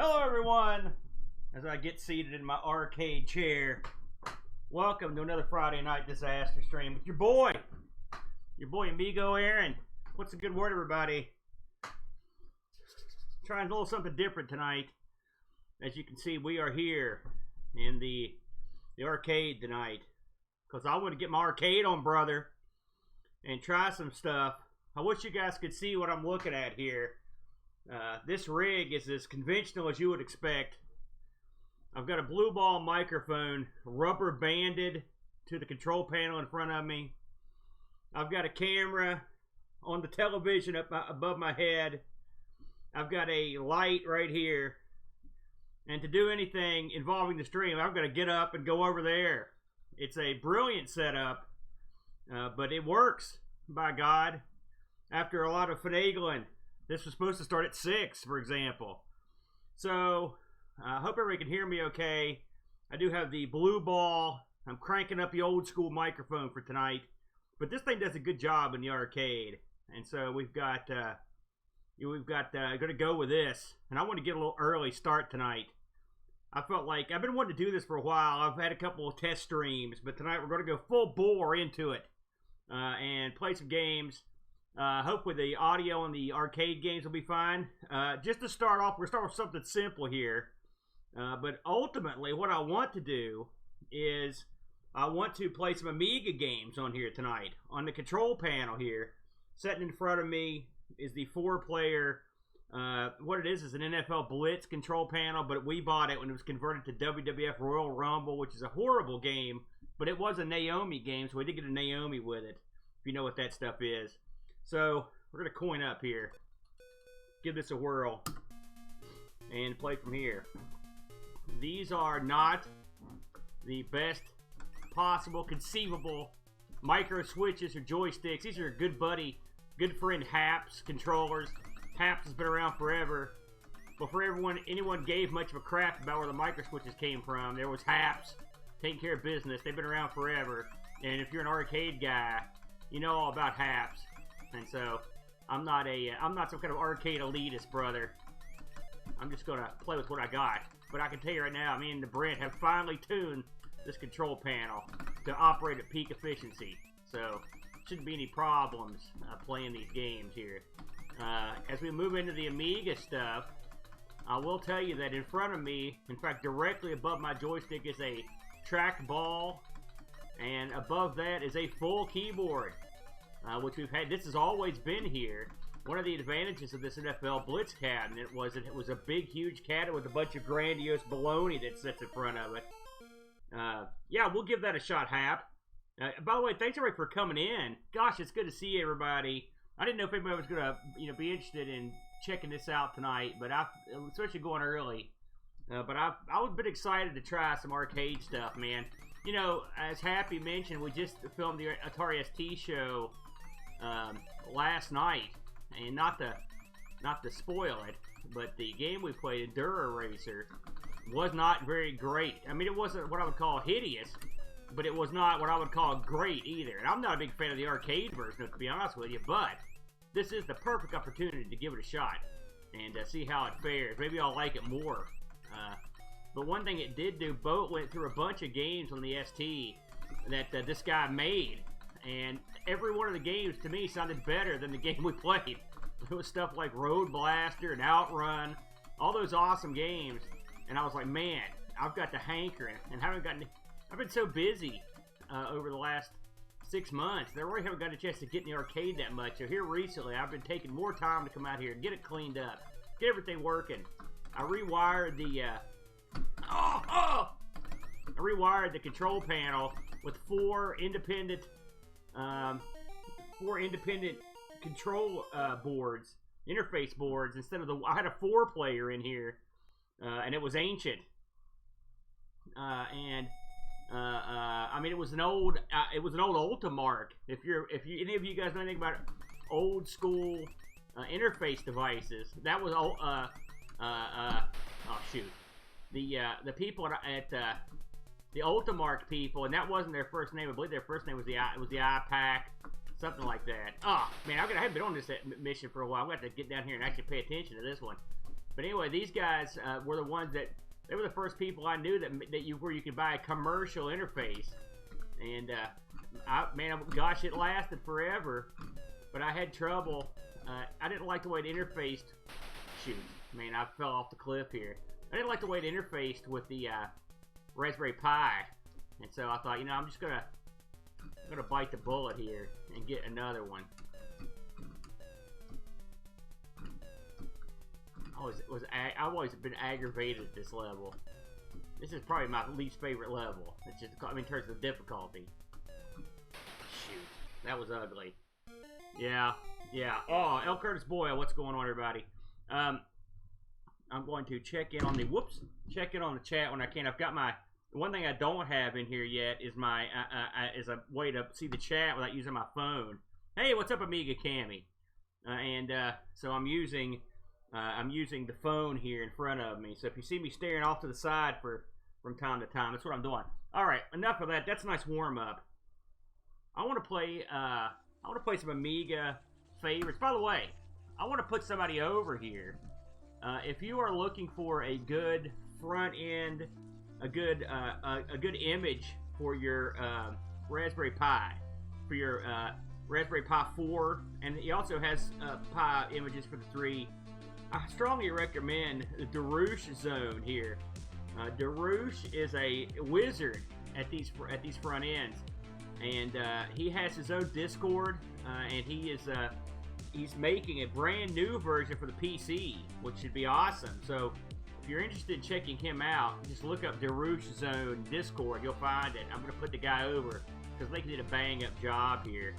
Hello everyone, as I get seated in my arcade chair. Welcome to another Friday Night Disaster stream with your boy Amigo Aaron. What's a good word, everybody? Trying a little something different tonight. As you can see, we are here in the arcade tonight because I want to get my arcade on, brother, and try some stuff. I wish you guys could see what I'm looking at here. This rig is as conventional as you would expect. I've got a blue ball microphone rubber banded to the control panel in front of me. I've got a camera on the television up above my head. I've got a light right here. And to do anything involving the stream, I've got to get up and go over there. It's a brilliant setup, but it works, by God. After a lot of finagling. This was supposed to start at 6, for example. So, I hope everybody can hear me okay. I do have the blue ball. I'm cranking up the old school microphone for tonight. But this thing does a good job in the arcade. And so we've got going to go with this. And I want to get a little early start tonight. I felt like I've been wanting to do this for a while. I've had a couple of test streams. But tonight we're going to go full bore into it. And play some games. Hopefully the audio and the arcade games will be fine. Just to start off, we'll start with something simple here. But ultimately, what I want to do is I want to play some Amiga games on here tonight. On the control panel here, sitting in front of me is the 4-player, what it is an NFL Blitz control panel, but we bought it when it was converted to WWF Royal Rumble, which is a horrible game, but it was a Naomi game, so we did get a Naomi with it, if you know what that stuff is. So, we're going to coin up here, give this a whirl, and play from here. These are not the best possible, conceivable micro switches or joysticks. These are good buddy, good friend Haps controllers. Haps has been around forever. Before anyone gave much of a crap about where the micro switches came from, there was Haps taking care of business. They've been around forever. And if you're an arcade guy, you know all about Haps. And so, I'm not some kind of arcade elitist, brother. I'm just gonna play with what I got. But I can tell you right now, me and the Brent have finally tuned this control panel to operate at peak efficiency. So, shouldn't be any problems playing these games here. As we move into the Amiga stuff, I will tell you that in front of me, in fact, directly above my joystick is a trackball, and above that is a full keyboard. Which we've had. This has always been here. One of the advantages of this NFL Blitz cabinet was that it was a big, huge cabinet with a bunch of grandiose baloney that sits in front of it. Yeah, we'll give that a shot, Hap. By the way, thanks everybody for coming in. Gosh, it's good to see everybody. I didn't know if anybody was gonna, be interested in checking this out tonight, but especially going early. But I was a bit excited to try some arcade stuff, man. As Happy mentioned, we just filmed the Atari ST show last night, and not to spoil it, but the game we played, Enduro Racer, was not very great. I mean, it wasn't what I would call hideous, but it was not what I would call great either. And I'm not a big fan of the arcade version, to be honest with you, but this is the perfect opportunity to give it a shot and see how it fares. Maybe I'll like it more. But one thing it did do, Boat went through a bunch of games on the ST that this guy made. And every one of the games, to me, sounded better than the game we played. It was stuff like Road Blaster and Outrun. All those awesome games. And I was like, man, I've got the hankering. And I've been so busy over the last 6 months that I really haven't got a chance to get in the arcade that much. So here recently, I've been taking more time to come out here and get it cleaned up. Get everything working. I rewired the... I rewired the control panel with four independent control boards, interface boards, instead of I had a 4-player in here, and it was ancient. I mean, it was an old Ultimark. If any of you guys know anything about old school interface devices, that was oh shoot. The people at the Ultimark people, and that wasn't their first name. I believe their first name was the iPack, something like that. Oh man, I haven't been on this mission for a while. I'm gonna have to get down here and actually pay attention to this one. But anyway, these guys were the ones that, they were the first people I knew where you could buy a commercial interface. And, man, gosh, it lasted forever. But I had trouble. I didn't like the way it interfaced. Shoot, man, I fell off the cliff here. I didn't like the way it interfaced with the Raspberry Pi. And so I thought, you know, I'm gonna bite the bullet here and get another one. I've always been aggravated at this level. This is probably my least favorite level. It's just, I mean, in terms of difficulty. Shoot, that was ugly. Yeah. Oh, El Curtis Boyle, what's going on, everybody? I'm going to check in on the chat when I can. I've got my, one thing I don't have in here yet is my is a way to see the chat without using my phone. Hey, what's up, Amiga Cammy? So I'm using the phone here in front of me. So if you see me staring off to the side from time to time, that's what I'm doing. All right, enough of that. That's a nice warm up. I want to play some Amiga favorites. By the way, I want to put somebody over here. If you are looking for a good front end, a good image for your Raspberry Pi, for your Raspberry Pi 4, and he also has Pi images for the 3. I strongly recommend the Darush Zone here. Darush is a wizard at these front ends, and he has his own Discord, and he's making a brand new version for the PC, which should be awesome. So if you're interested in checking him out, just look up Darush Zone Discord. You'll find it. I'm going to put the guy over because they did a bang up job here,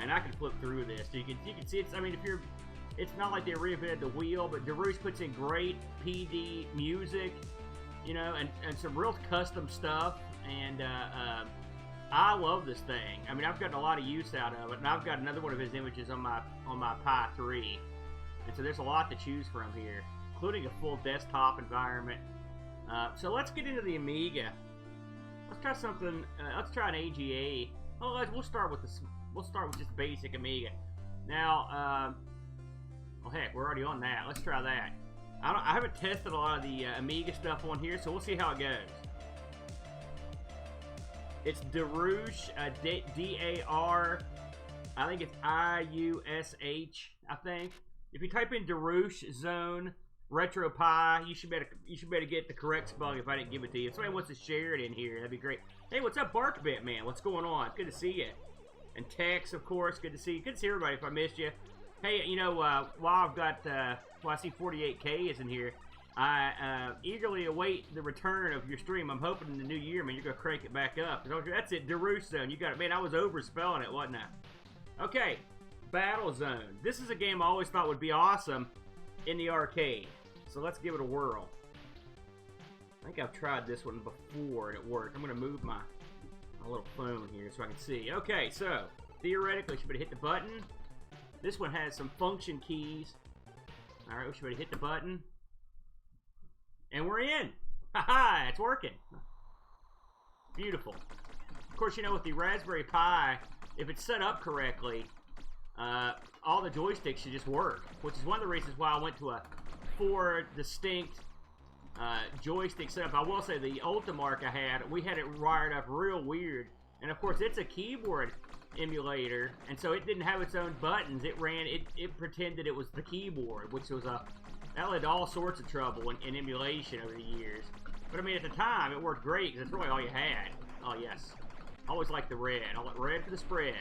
and I can flip through this. So you can see it's. I mean, it's not like they reinvented the wheel, but Darush puts in great PD music, you know, and some real custom stuff, and I love this thing. I mean, I've gotten a lot of use out of it, and I've got another one of his images on my Pi 3, and so there's a lot to choose from here, including a full desktop environment. So let's get into the Amiga. Let's try something. Let's try an AGA. Oh, we'll start with just basic Amiga. Now, well, heck, we're already on that. Let's try that. I haven't tested a lot of the Amiga stuff on here, so we'll see how it goes. It's Darush, D-A-R, I think it's I-U-S-H, I think. If you type in Darush Zone Retro Pi, you should be able to get the correct spelling if I didn't give it to you. If somebody wants to share it in here, that'd be great. Hey, what's up, Barkbit, man? What's going on? Good to see you. And Tex, of course, good to see you. Good to see everybody if I missed you. Hey, you know, while I've got, I see 48K is in here, I eagerly await the return of your stream. I'm hoping in the new year, man, you're going to crank it back up. That's it, Darush Zone. You got it. Man, I was overspelling it, wasn't I? Okay, Battle Zone. This is a game I always thought would be awesome in the arcade. So let's give it a whirl. I think I've tried this one before and it worked. I'm going to move my little phone here so I can see. Okay, so theoretically, you should be able to hit the button. This one has some function keys. Alright, we should be able to hit the button. And we're in! Haha, it's working! Beautiful. Of course, you know, with the Raspberry Pi, if it's set up correctly, all the joysticks should just work. Which is one of the reasons why I went to a 4 distinct joystick setup. I will say the Ultimark I had, we had it wired up real weird. And of course, it's a keyboard emulator, and so it didn't have its own buttons. It pretended it was the keyboard, which was that led to all sorts of trouble in emulation over the years. But I mean, at the time, it worked great because that's really all you had. Oh yes, I always like the red. I like red for the spread.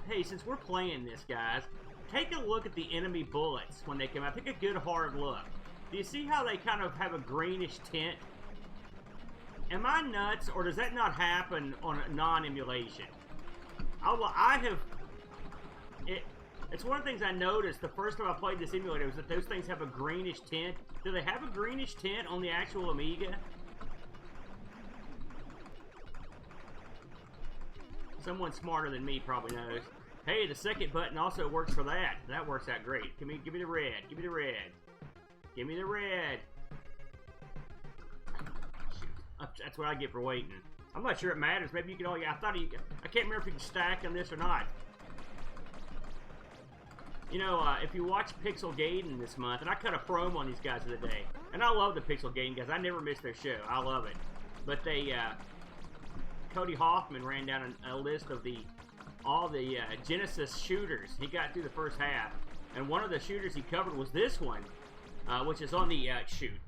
Hey, since we're playing this, guys, take a look at the enemy bullets when they come out. Take a good hard look. Do you see how they kind of have a greenish tint? Am I nuts, or does that not happen on a non-emulation? It's one of the things I noticed the first time I played this emulator was that those things have a greenish tint. Do they have a greenish tint on the actual Amiga? Someone smarter than me probably knows. Hey, the second button also works for that. That works out great. Give me the red. Give me the red. Give me the red. That's what I get for waiting. I'm not sure it matters. Maybe you can only... I can't remember if you can stack on this or not. You know, if you watch Pixel Gaiden this month, and I cut a promo on these guys the other day, and I love the Pixel Gaiden guys. I never miss their show. I love it. But they, Cody Hoffman ran down a list of all the Genesis shooters. He got through the first half, and one of the shooters he covered was this one, which is on the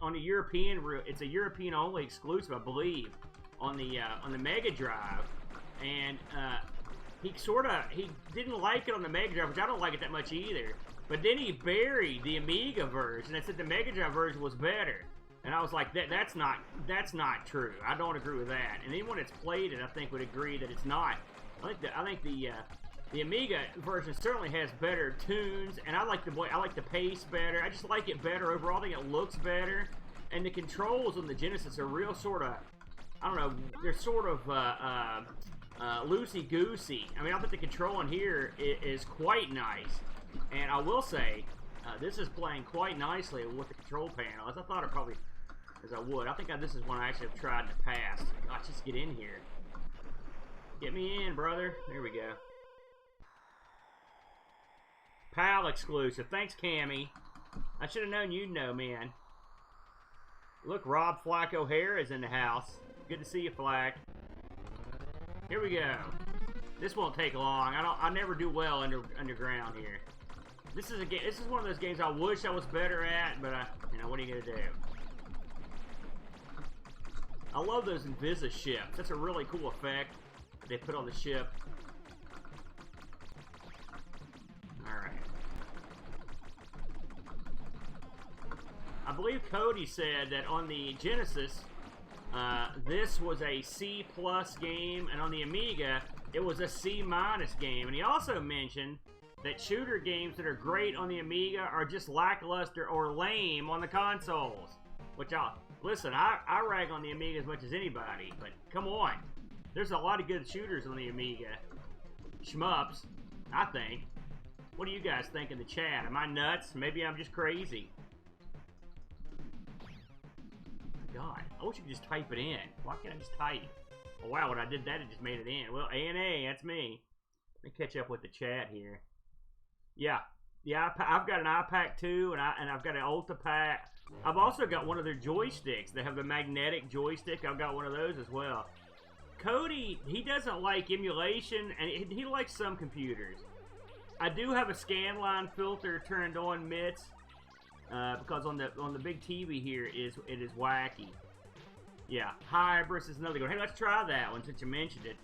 on the European. It's a European only exclusive, I believe, on the Mega Drive, and he didn't like it on the Mega Drive, which I don't like it that much either. But then he buried the Amiga version and said the Mega Drive version was better. And I was like, that's not true. I don't agree with that. And anyone that's played it, I think, would agree that it's not. I think the Amiga version certainly has better tunes, and I like the pace better. I just like it better overall. I think it looks better, and the controls on the Genesis are real sort of, I don't know, they're sort of loosey-goosey. I mean, I think the control in here is quite nice, and I will say this is playing quite nicely with the control panel, as I thought it probably as I would. I think this is one I actually have tried in the past. Gosh, just get in here. Get me in, brother. There we go. PAL exclusive. Thanks, Cammy. I should have known you'd know, man. Look, Rob Flack O'Hare is in the house. Good to see you, Flack. Here we go. This won't take long. I never do well underground here. This is a game. This is one of those games I wish I was better at, but you know, what are you gonna do? I love those Invisa ships. That's a really cool effect that they put on the ship. Alright. I believe Cody said that on the Genesis, this was a C+ game, and on the Amiga, it was a C- game. And he also mentioned that shooter games that are great on the Amiga are just lackluster or lame on the consoles. Which listen, I rag on the Amiga as much as anybody, but come on. There's a lot of good shooters on the Amiga. Shmups, I think. What do you guys think in the chat? Am I nuts? Maybe I'm just crazy. My God, I wish you could just type it in. Why can't I just type? Oh wow, when I did that, it just made it in. Well, A&A, that's me. Let me catch up with the chat here. Yeah, I've got an iPack 2, and I've got an Ultra Pack. I've also got one of their joysticks. They have the magnetic joystick. I've got one of those as well. Cody, he doesn't like emulation, and he likes some computers. I do have a scanline filter turned on, Mitts, because on the big TV here it is wacky. Yeah, Hybris is another good. Hey, let's try that one since you mentioned it.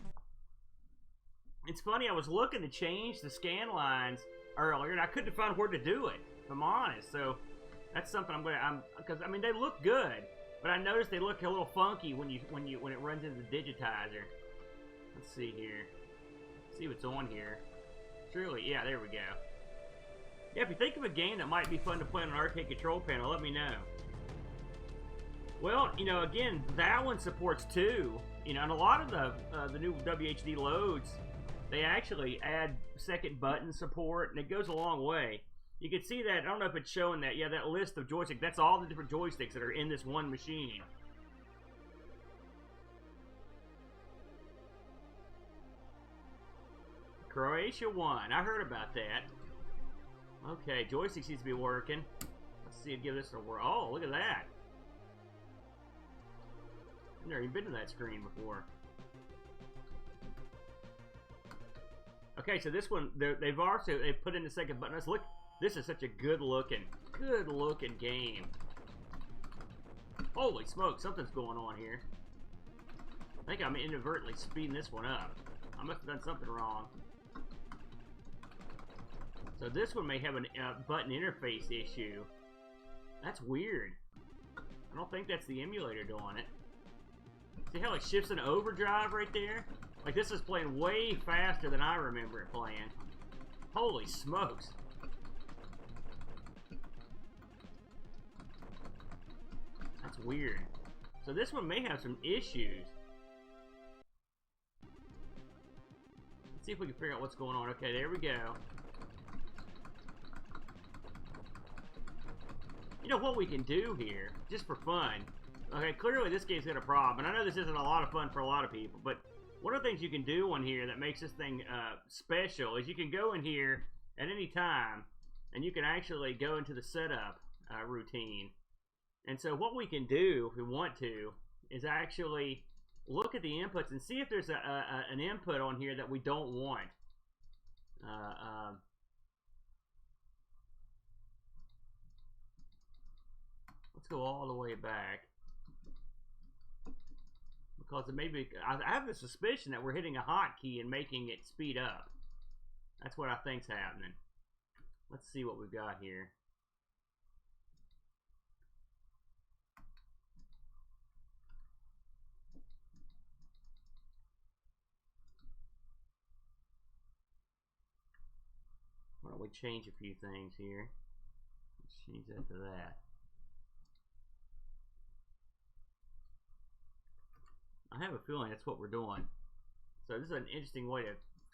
It's funny, I was looking to change the scan lines earlier, and I couldn't find where to do it, if I'm honest. So that's something because I mean they look good, but I noticed they look a little funky when it runs into the digitizer. Let's see here. See what's on here. Truly, yeah, there we go. Yeah, if you think of a game that might be fun to play on an arcade control panel, let me know. Well, you know, again, that one supports 2. You know, and a lot of the new WHD loads, they actually add second button support, and it goes a long way. You can see that, I don't know if it's showing that, yeah, that list of joysticks, that's all the different joysticks that are in this one machine. Croatia won. I heard about that. Okay, joystick seems to be working. Let's see it give this a whirl. Oh, look at that. I've never even been to that screen before. Okay, so this one, they've put in the second button. Let's look. This is such a good looking game. Holy smoke, something's going on here. I think I'm inadvertently speeding this one up. I must have done something wrong. So this one may have a button interface issue. That's weird. I don't think that's the emulator doing it. See how it shifts in overdrive right there? Like this is playing way faster than I remember it playing. Holy smokes. That's weird. So this one may have some issues. Let's see if we can figure out what's going on. Okay, there we go. You know what we can do here, just for fun. Okay, clearly this game's got a problem, and I know this isn't a lot of fun for a lot of people, but one of the things you can do on here that makes this thing special is you can go in here at any time, and you can actually go into the setup routine. And so what we can do, if we want to, is actually look at the inputs and see if there's an input on here that we don't want. Let's go all the way back. Because it may be, I have the suspicion that we're hitting a hotkey and making it speed up. That's what I think's happening. Let's see what we've got here. Why don't we change a few things here? Let's change that to that. I have a feeling that's what we're doing. So this is an interesting way to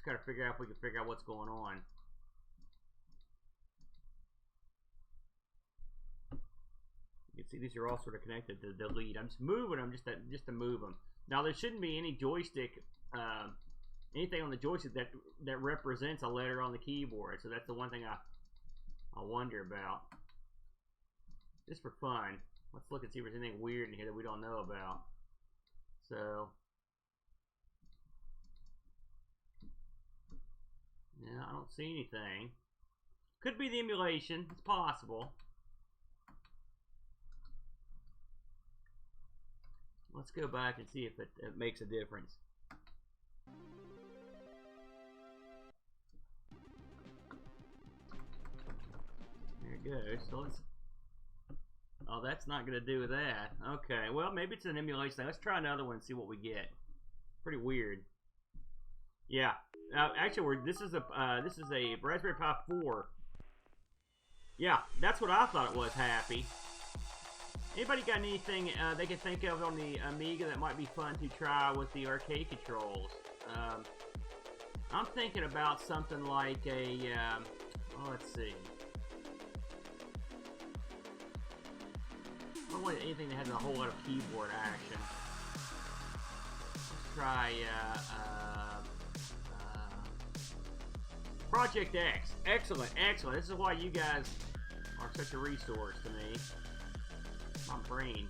kind of figure out if we can figure out what's going on. You can see these are all sort of connected to delete. I'm just moving them just to move them. Now there shouldn't be any joystick, anything on the joystick that represents a letter on the keyboard. So that's the one thing I wonder about. Just for fun, let's look and see if there's anything weird in here that we don't know about. So, yeah, I don't see anything. Could be the emulation. It's possible. Let's go back and see if it makes a difference. There it goes. So let's... Oh, that's not going to do that. Okay, well, maybe it's an emulation thing. Let's try another one and see what we get. Pretty weird. Yeah. Actually, this is a Raspberry Pi 4. Yeah, that's what I thought it was, Happy. Anybody got anything they can think of on the Amiga that might be fun to try with the arcade controls? I'm thinking about something like a... oh, let's see. I don't want anything that has a whole lot of keyboard action. Let's try Project X. Excellent, excellent. This is why you guys are such a resource to me. My brain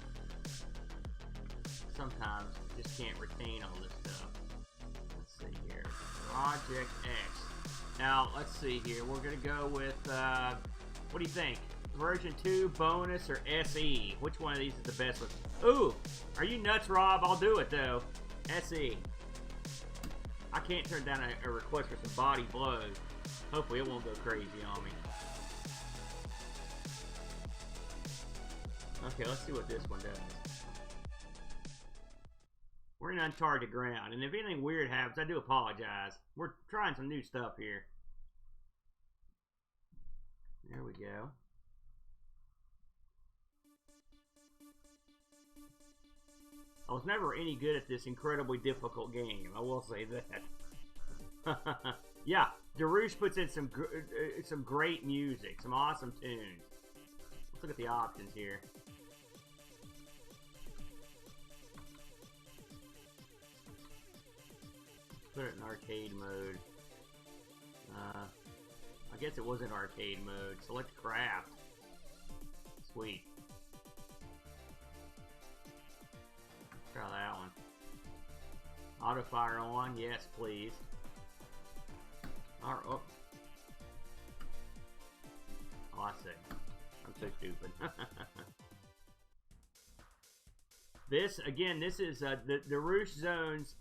sometimes just can't retain all this stuff. Let's see here. Project X. Now, let's see here. We're going to go with, what do you think? Version 2, bonus, or SE? Which one of these is the best one? Ooh, are you nuts, Rob? I'll do it, though. SE. I can't turn down a request for some body blows. Hopefully it won't go crazy on me. Okay, let's see what this one does. We're in uncharted ground, and if anything weird happens, I do apologize. We're trying some new stuff here. There we go. I was never any good at this incredibly difficult game, I will say that. Yeah, Darush puts in some great music, some awesome tunes. Let's look at the options here. Put it in arcade mode. I guess it was in arcade mode. Select craft. Sweet. Try that one. Auto fire on, yes, please. Alright, oh. Oh, I see. I'm so stupid. This, again, this is the Roosh Zone's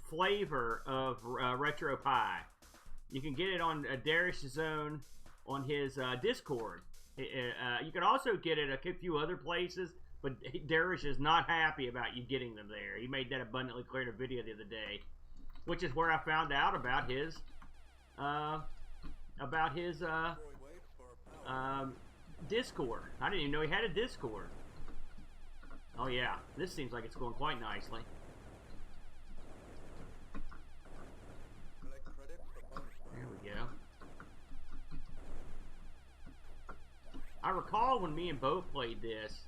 flavor of Retro Pie. You can get it on Darish Zone on his Discord. You can also get it a few other places, but Darish is not happy about you getting them there. He made that abundantly clear in a video the other day, which is where I found out about his Discord. I didn't even know he had a Discord. Oh yeah, this seems like it's going quite nicely. There we go. I recall when me and Bo played this.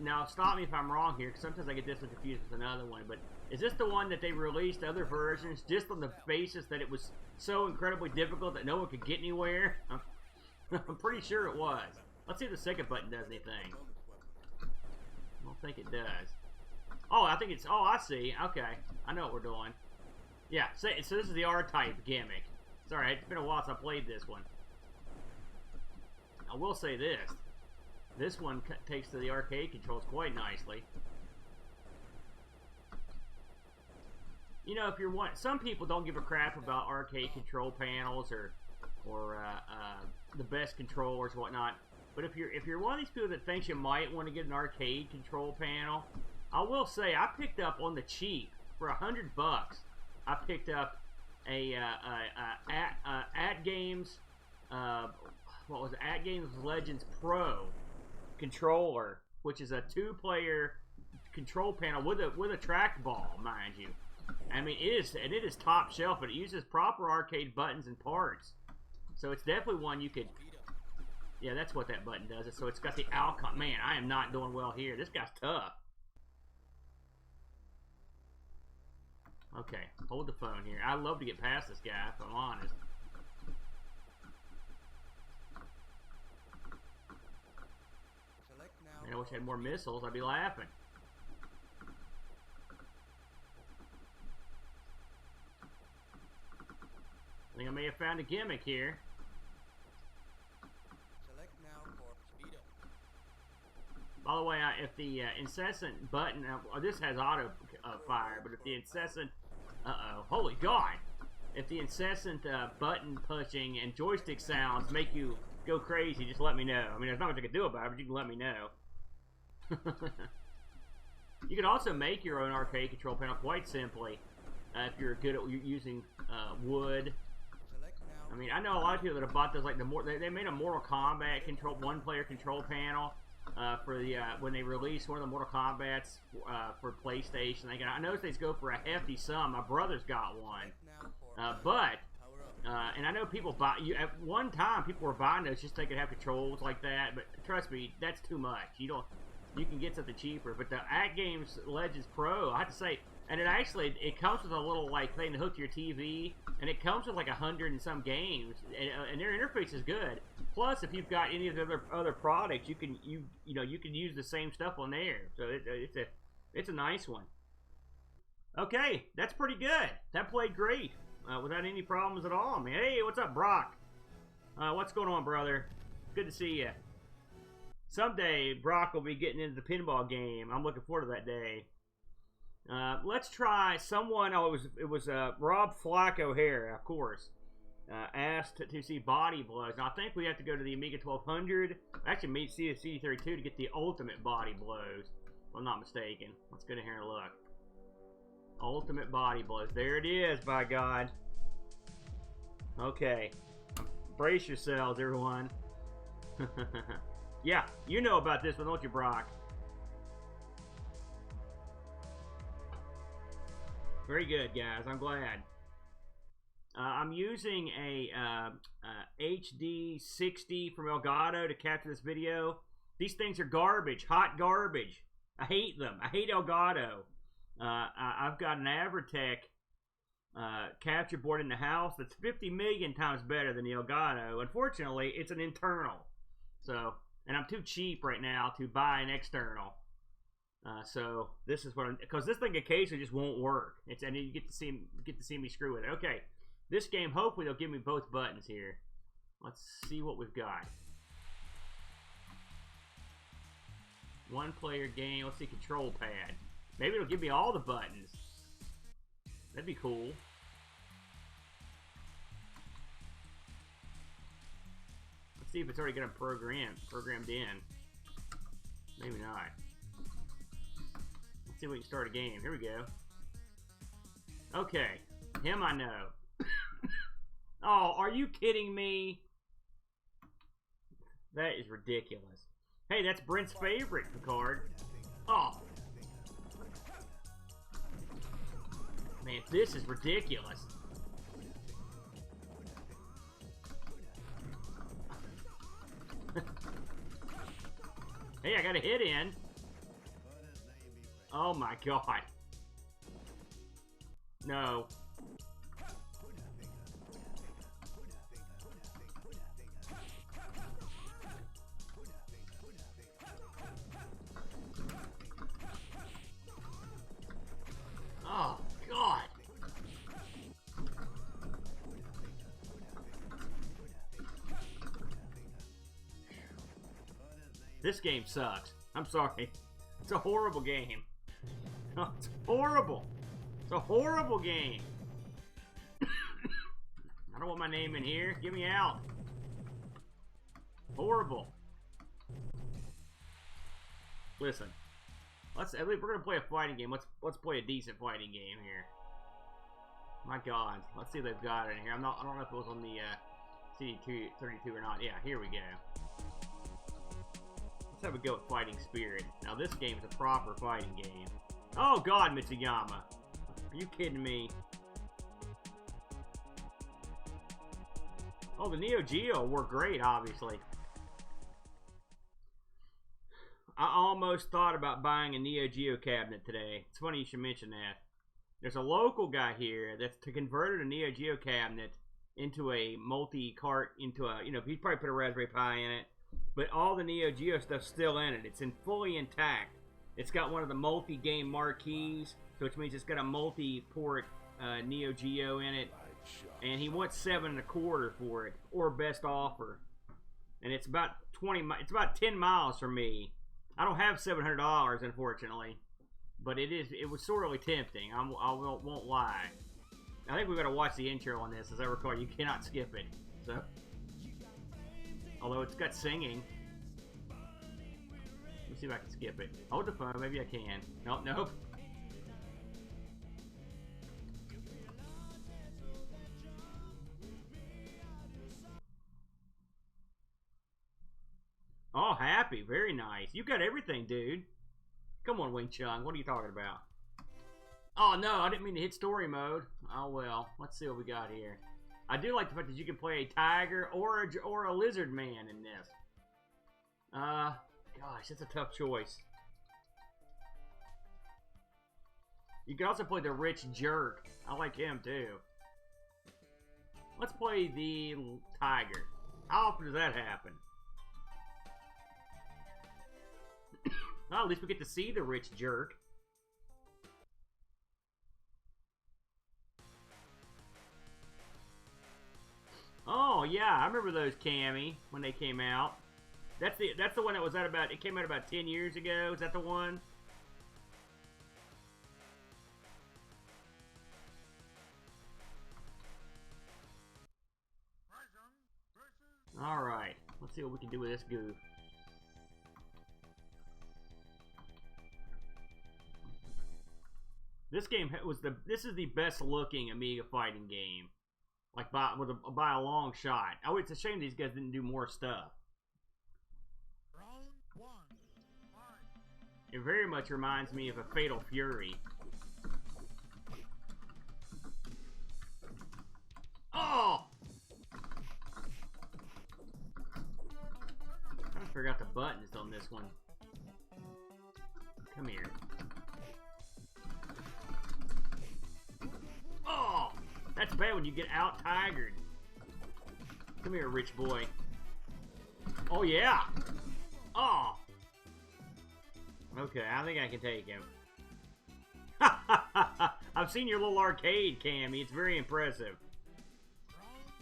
Now, stop me if I'm wrong here, because sometimes I get this one confused with another one, but is this the one that they released other versions just on the basis that it was so incredibly difficult that no one could get anywhere? I'm pretty sure it was. Let's see if the second button does anything. I don't think it does. Oh, I think it's... Oh, I see. Okay. I know what we're doing. Yeah, so this is the R-type gimmick. Sorry, it's been a while since I played this one. I will say this. This one takes to the arcade controls quite nicely. You know, if you're one... Some people don't give a crap about arcade control panels or the best controllers and whatnot. But if you're one of these people that thinks you might want to get an arcade control panel, I will say I picked up on the cheap for $100. I picked up a At Games what was it? At Games Legends Pro controller, which is a 2-player control panel with a trackball, mind you. I mean, it is top shelf, but it uses proper arcade buttons and parts. So it's definitely one you could... Yeah, that's what that button does. So it's got the Alcon. Man, I am not doing well here. This guy's tough. Okay, hold the phone here. I'd love to get past this guy, if I'm honest. Man, I wish I had more missiles. I'd be laughing. I think I may have found a gimmick here. By the way, if the incessant button, this has auto fire, but if the incessant, holy God, if the incessant button pushing and joystick sounds make you go crazy, just let me know. I mean, there's not much I can do about it, but you can let me know. You can also make your own arcade control panel quite simply if you're good at using wood. I mean, I know a lot of people that have bought those, like they made a Mortal Kombat control, 1-player control panel. For the when they released one of the Mortal Kombats for PlayStation. I noticed they go for a hefty sum. My brother's got one, and I know people buy. At one time, people were buying those just so they could have controls like that. But trust me, that's too much. You can get something cheaper. But the At Games Legends Pro, I have to say, and it comes with a little like thing to hook to your TV, and it comes with like 100 and some games, and their interface is good. Plus, if you've got any of the other products, you can use the same stuff on there. So it's a nice one. Okay, that's pretty good. That played great without any problems at all, man. Hey, what's up, Brock? What's going on, brother? Good to see you. Someday, Brock will be getting into the pinball game. I'm looking forward to that day. Let's try someone. Oh, it was Rob Flacco here, of course. Asked to see Body Blows. Now, I think we have to go to the Amiga 1200. Actually, meet CD32 to get the ultimate Body Blows, if I'm not mistaken. Let's go down here and look. Ultimate Body Blows. There it is, by God. Okay. Brace yourselves, everyone. Yeah, you know about this one, don't you, Brock? Very good, guys. I'm glad. I'm using a HD 60 from Elgato to capture this video. These things are garbage, hot garbage. I hate them. I hate Elgato. I've got an Avertech capture board in the house that's 50 million times better than the Elgato. Unfortunately, it's an internal. So, and I'm too cheap right now to buy an external. So this is what because this thing occasionally just won't work. And you get to see me screw with it. Okay. This game, hopefully they'll give me both buttons here. Let's see what we've got. 1-player game. Let's see, control pad. Maybe it'll give me all the buttons. That'd be cool. Let's see if it's already got them programmed in. Maybe not. Let's see if we can start a game. Here we go. Okay. Him I know. Oh, are you kidding me? That is ridiculous. Hey, that's Brent's favorite card. Oh. Man, this is ridiculous. Hey, I got a hit in. Oh my God. No. This game sucks. I'm sorry. It's a horrible game. It's horrible. It's a horrible game. I don't want my name in here. Get me out. Horrible. Listen. At least we're gonna play a fighting game. Let's play a decent fighting game here. My God. Let's see if they've got it in here. I don't know if it was on the CD 32 or not. Yeah, here we go. Let's have a go at Fighting Spirit. Now this game is a proper fighting game. Oh God, Mitsuyama. Are you kidding me? Oh, the Neo Geo were great, obviously. I almost thought about buying a Neo Geo cabinet today. It's funny you should mention that. There's a local guy here that's converted a Neo Geo cabinet into a multi-cart, into a, you know, he's probably put a Raspberry Pi in it, but all the Neo Geo stuff's still in it. It's fully intact. It's got one of the multi-game marquees, so which means it's got a multi-port Neo Geo in it, and he wants $7.25 for it, or best offer. And it's about 10 miles from me. I don't have $700, unfortunately, but it was sorely tempting. I won't lie. I think we've got to watch the intro on this. As I recall, you cannot skip it. So, although it's got singing. Let me see if I can skip it. Hold the phone. Maybe I can. Nope, nope. Oh, happy. Very nice. You got everything, dude. Come on, Wing Chun. What are you talking about? Oh, no. I didn't mean to hit story mode. Oh, well. Let's see what we got here. I do like the fact that you can play a tiger or a lizard man in this. Gosh, that's a tough choice. You can also play the rich jerk. I like him, too. Let's play the tiger. How often does that happen? Well, at least we get to see the rich jerk. Oh yeah, I remember those, Cammy, when they came out. That's the one that was at about, it came out about 10 years ago. Is that the one? All right, let's see what we can do with this goof. This game was this is the best looking Amiga fighting game, like by a long shot. Oh, it's a shame these guys didn't do more stuff. Round one. It very much reminds me of a Fatal Fury. Oh! I forgot the buttons on this one. Come here. Oh! That's bad when you get out-tigered. Come here, rich boy. Oh, yeah! Oh! Okay, I think I can take him. I've seen your little arcade, Cammy. It's very impressive.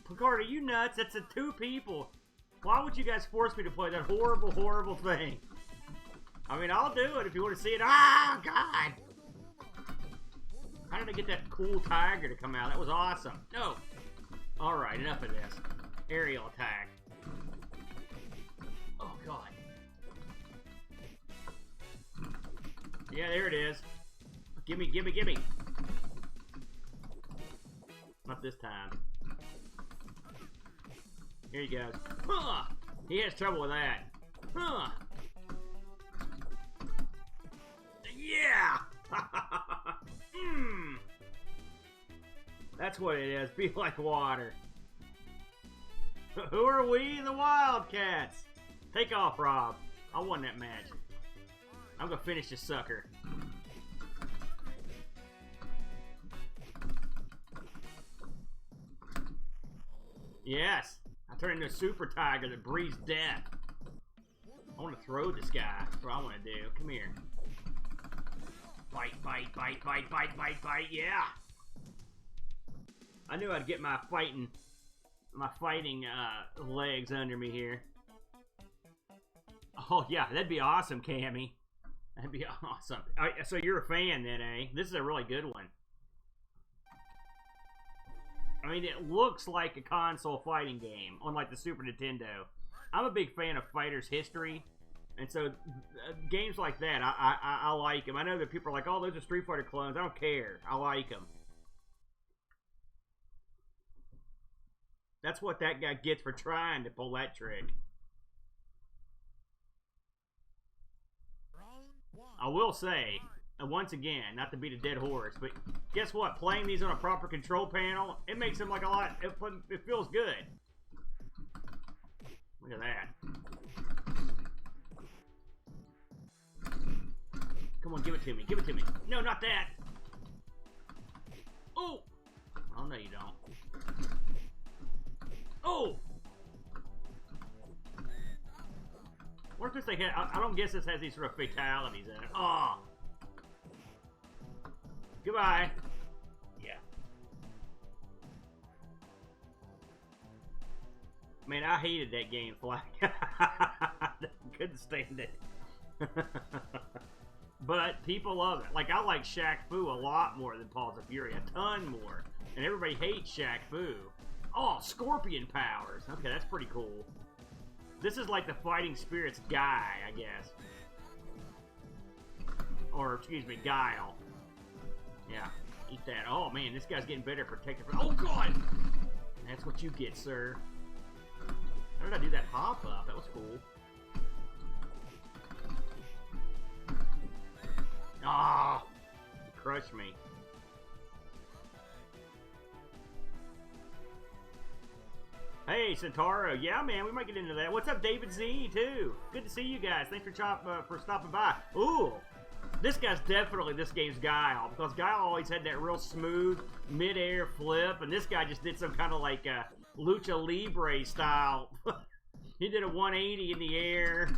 Picard, are you nuts? That's the 2 people. Why would you guys force me to play that horrible, horrible thing? I mean, I'll do it if you want to see it. Ah, God! How did I get that cool tiger to come out? That was awesome. No. Alright, enough of this. Aerial attack. Oh, God. Yeah, there it is. Gimme, gimme, gimme. Not this time. Here he goes. Huh! He has trouble with that. Huh! Yeah! That's what it is. Be like water. Who are we? The Wildcats. Take off, Rob. I won that match. I'm gonna finish this sucker. Yes. I turn into a super tiger that breathes death. I want to throw this guy. That's what I want to do. Come here. Bite, bite, bite, bite, bite, bite, bite. Yeah. I knew I'd get my fighting legs under me here. Oh, Oh, yeah, that'd be awesome, Cammy. That'd be awesome. So you're a fan then, eh? This is a really good one. I mean, it looks like a console fighting game on like the Super Nintendo. I'm a big fan of fighters' history, and so games like that, I like them. I know that people are like, oh, those are Street Fighter clones. I don't care. I like them. That's what that guy gets for trying to pull that trick. I will say, once again, not to beat a dead horse, but guess what? Playing these on a proper control panel, it makes them like a lot. It feels good. Look at that. Come on, give it to me. Give it to me. No, not that. Oh. Oh, no, you don't. Oh. What if this thing had, I don't guess this has these sort of fatalities in it. Oh. Goodbye. Yeah. Man, I hated that game, Flack. Couldn't stand it. But people love it. Like, I like Shaq Fu a lot more than Paws of Fury. A ton more. And everybody hates Shaq Fu. Oh, Scorpion powers. Okay, that's pretty cool. This is like the Fighting Spirits guy, I guess. Or, excuse me, Guile. Yeah, eat that. Oh, man, this guy's getting better protected. Oh, God! That's what you get, sir. How did I do that hop up? That was cool. Ah! You crushed me. Hey, Centauro. Yeah, man, we might get into that. What's up, David Z, too? Good to see you guys. Thanks for stopping by. Ooh! This guy's definitely this game's Guile, because Guile always had that real smooth mid-air flip, and this guy just did some kind of like a Lucha Libre style. He did a 180 in the air.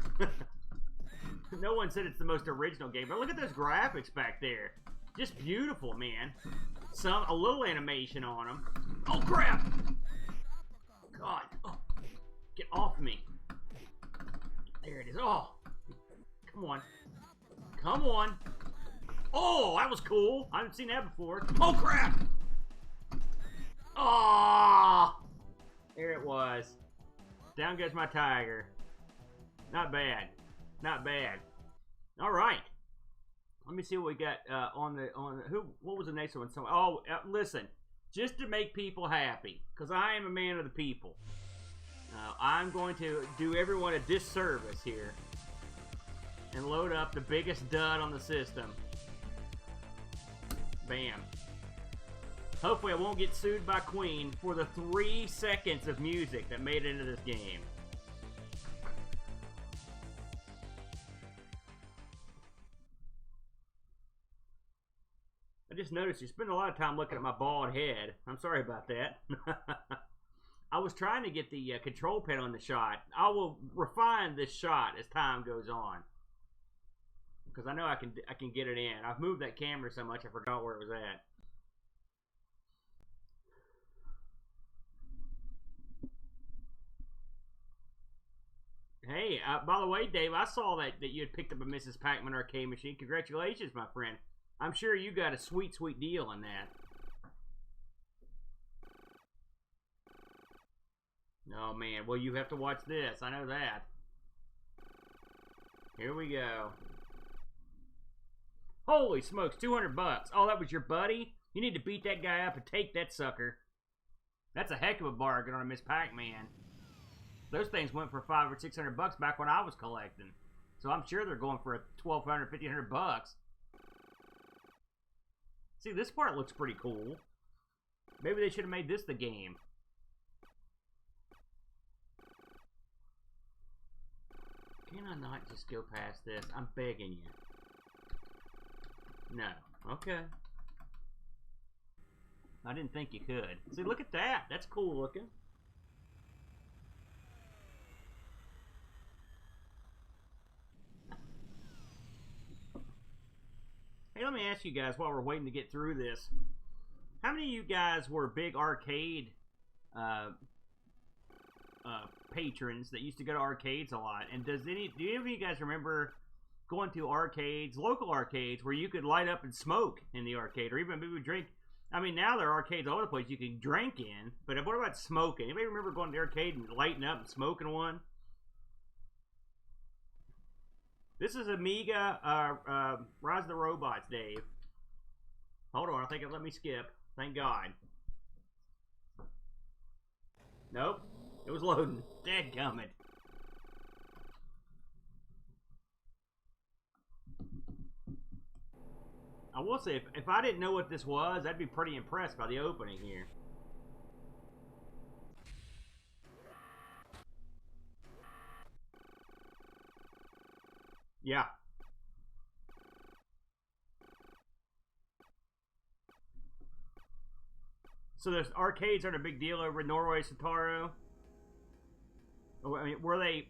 No one said it's the most original game, but look at those graphics back there. Just beautiful, man. A little animation on them. Oh, crap! God. Oh, get off me. There it is. Oh, come on. Come on. Oh, that was cool. I haven't seen that before. Oh, crap. Oh, there it was. Down goes my tiger. Not bad. Not bad. All right. Let me see what we got what was the next one? Listen. Just to make people happy, because I am a man of the people. I'm going to do everyone a disservice here and load up the biggest dud on the system. Bam. Hopefully I won't get sued by Queen for the 3 seconds of music that made it into this game. I just noticed you spend a lot of time looking at my bald head. I'm sorry about that. I was trying to get the control panel in the shot. I will refine this shot as time goes on, because I know I can get it in. I've moved that camera so much I forgot where it was at. Hey, by the way, Dave, I saw that you had picked up a Mrs. Pac-Man arcade machine. Congratulations, my friend. I'm sure you got a sweet, sweet deal on that. Oh, man. Well, you have to watch this. I know that. Here we go. Holy smokes, 200 bucks. Oh, that was your buddy? You need to beat that guy up and take that sucker. That's a heck of a bargain on a Miss Pac-Man. Those things went for 500 or 600 bucks back when I was collecting. So I'm sure they're going for 1,200, 1,500 bucks. See, this part looks pretty cool. Maybe they should have made this the game. Can I not just go past this? I'm begging you. No. Okay. I didn't think you could. See, look at that. That's cool looking. Hey, let me ask you guys while we're waiting to get through this. How many of you guys were big arcade patrons that used to go to arcades a lot. And do any of you guys remember going to arcades, local arcades, where you could light up and smoke in the arcade, or even maybe drink? I mean, now there are arcades all over the place you can drink in, but what about smoking? Anybody remember going to the arcade and lighting up and smoking one? This is Amiga, Rise of the Robots, Dave. Hold on, I think it let me skip. Thank God. Nope, it was loading. Dadgummit. I will say, if I didn't know what this was, I'd be pretty impressed by the opening here. Yeah. So there's arcades aren't a big deal over in Norway, Sataru. I mean, were they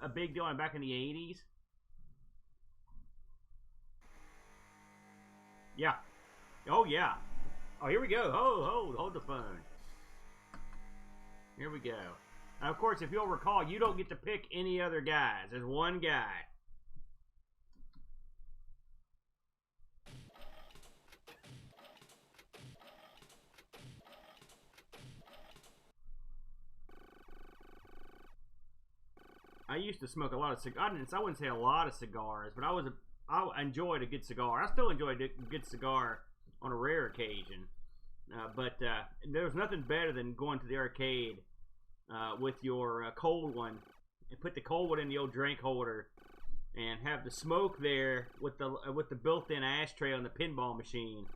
a big deal back in the 80s? Yeah. Oh yeah. Oh, here we go. Hold the phone. Here we go. Now, of course, if you'll recall, you don't get to pick any other guys. There's one guy. I used to smoke a lot of cigars. I wouldn't say a lot of cigars, but I enjoyed a good cigar. I still enjoy a good cigar on a rare occasion. But there was nothing better than going to the arcade with your cold one and put the cold one in the old drink holder and have the smoke there with the built-in ashtray on the pinball machine.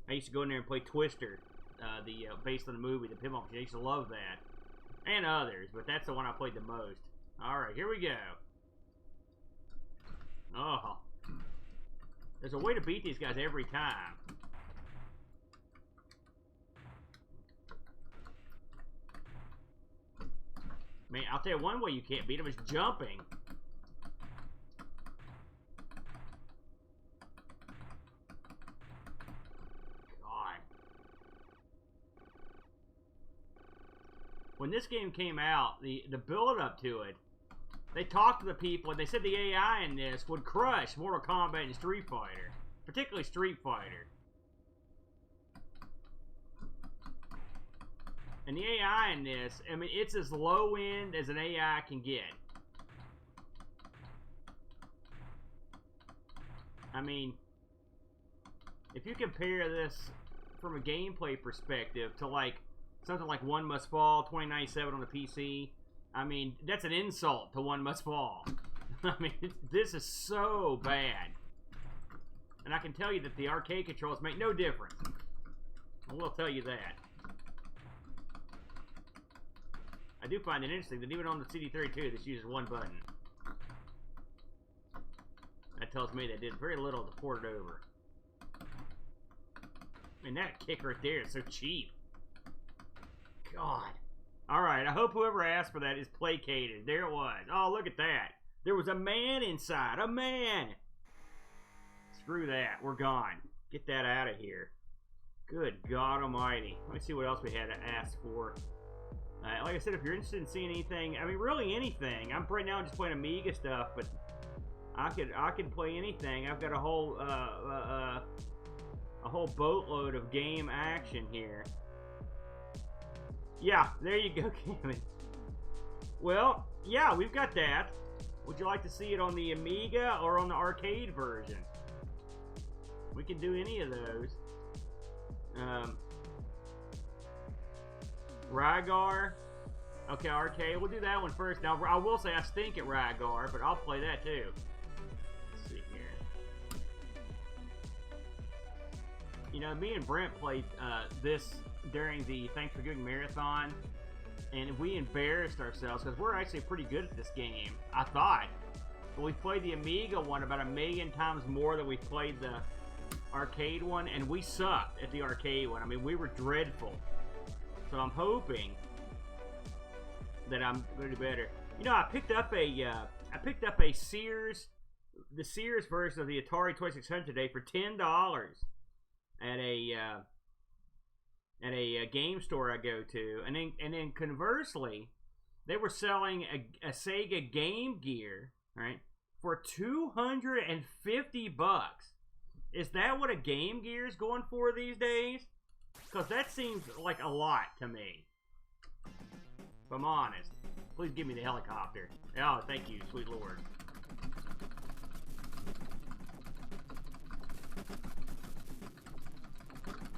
I used to go in there and play Twister, based on the movie, the pinball machine. I used to love that, and others, but that's the one I played the most. All right, here we go. Oh, there's a way to beat these guys every time. Man, I'll tell you one way you can't beat them is jumping. God. When this game came out, the build-up to it, they talked to the people, and they said the AI in this would crush Mortal Kombat and Street Fighter. Particularly Street Fighter. And the AI in this, I mean, it's as low-end as an AI can get. I mean, if you compare this from a gameplay perspective to, like, something like One Must Fall 2097 on the PC, I mean, that's an insult to One Must Fall. I mean, this is so bad. And I can tell you that the arcade controls make no difference. I will tell you that. I do find it interesting that even on the CD32, this uses one button. That tells me they did very little to port it over. And that kick right there is so cheap. God. Alright, I hope whoever asked for that is placated. There it was. Oh, look at that. There was a man inside. A man! Screw that. We're gone. Get that out of here. Good God almighty. Let me see what else we had to ask for. Like I said, if you're interested in seeing anything, I mean, really anything. I'm right now just playing Amiga stuff, but I could play anything. I've got a whole boatload of game action here. Yeah, there you go, Kevin. Well, yeah, we've got that. Would you like to see it on the Amiga or on the arcade version? We can do any of those. Rygar. Okay, arcade. We'll do that one first. Now, I will say I stink at Rygar, but I'll play that too. Let's see here. You know, me and Brent played this during the Thanks for Giving Marathon, and we embarrassed ourselves because we're actually pretty good at this game, I thought. But we played the Amiga one about 1,000,000 times more than we played the arcade one, and we sucked at the arcade one. I mean, we were dreadful. So I'm hoping that I'm going to do better. You know, I picked up a Sears, the Sears version of the Atari 2600 today for $10 at a game store I go to, and then conversely, they were selling a Sega Game Gear, right, for $250. Is that what a Game Gear is going for these days? Because that seems like a lot to me. If I'm honest. Please give me the helicopter. Oh, thank you, sweet Lord.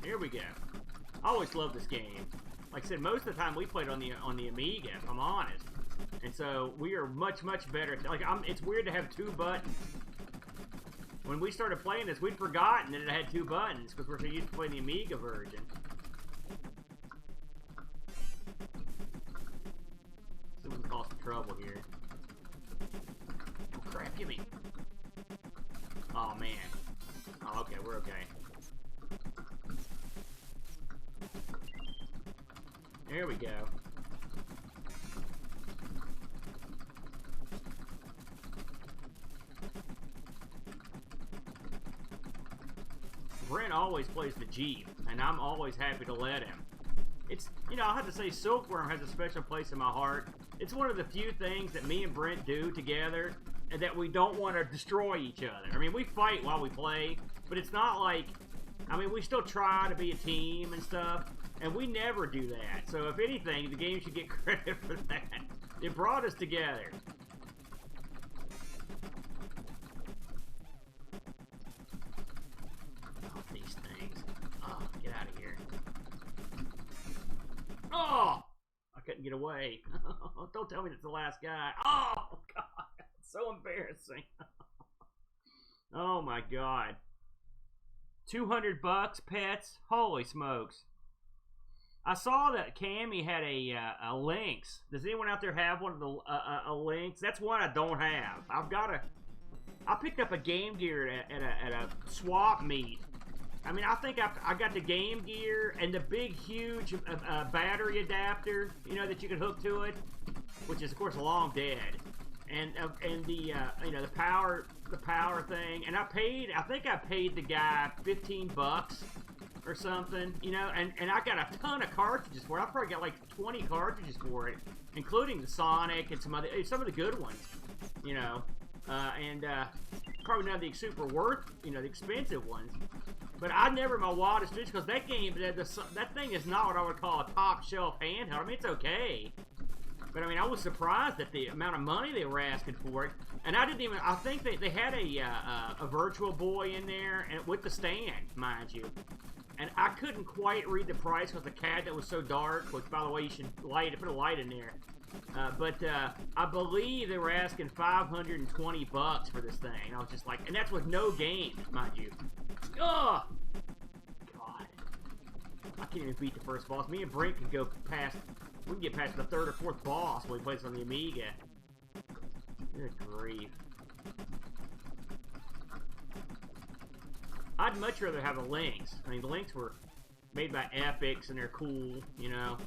Here we go. I always loved this game. Like I said, most of the time we played on the Amiga, if I'm honest. And so we are much better. Like it's weird to have 2 buttons. When we started playing this, we'd forgotten that it had 2 buttons because we're so used to playing the Amiga version. So we can cause some trouble here. Oh crap, give me. Oh man. Oh, okay, we're okay. There we go. Brent always plays the Jeep, and I'm always happy to let him. It's, you know, I have to say Silkworm has a special place in my heart. It's one of the few things that me and Brent do together, and that we don't want to destroy each other. I mean, we fight while we play, but it's not like, I mean, we still try to be a team and stuff, and we never do that. So if anything, the game should get credit for that. It brought us together. Oh, these things. Oh, get out of here. Oh! I couldn't get away. Don't tell me that's the last guy. Oh, God. It's so embarrassing. Oh, my God. $200 pets? Holy smokes. I saw that Cammy had a Lynx. Does anyone out there have one of the a Lynx? That's one I don't have. I picked up a Game Gear at a swap meet. I mean, I think I got the Game Gear and the big, huge battery adapter, you know, that you could hook to it, which is of course long dead, and the you know, the power thing. And I think I paid the guy $15 or something, you know, and I got a ton of cartridges for it. I probably got like 20 cartridges for it, including the Sonic and some of the good ones, you know, and probably none of the super worth, you know, the expensive ones. But I never my wildest dreams, because that game, that thing is not what I would call a top shelf handheld. I mean, it's okay, but I mean, I was surprised at the amount of money they were asking for it. And I didn't even, I think they had a Virtual Boy in there, and with the stand, mind you. And I couldn't quite read the price because the cabinet was so dark, which, by the way, you should put a light in there. But I believe they were asking $520 for this thing. I was just like, and that's with no games, mind you. Oh! God. I can't even beat the first boss. Me and Brent can go past, we can get past the 3rd or 4th boss when we play on the Amiga. Good grief. I'd much rather have a Lynx. I mean, the Lynx were made by Epix, and they're cool, you know.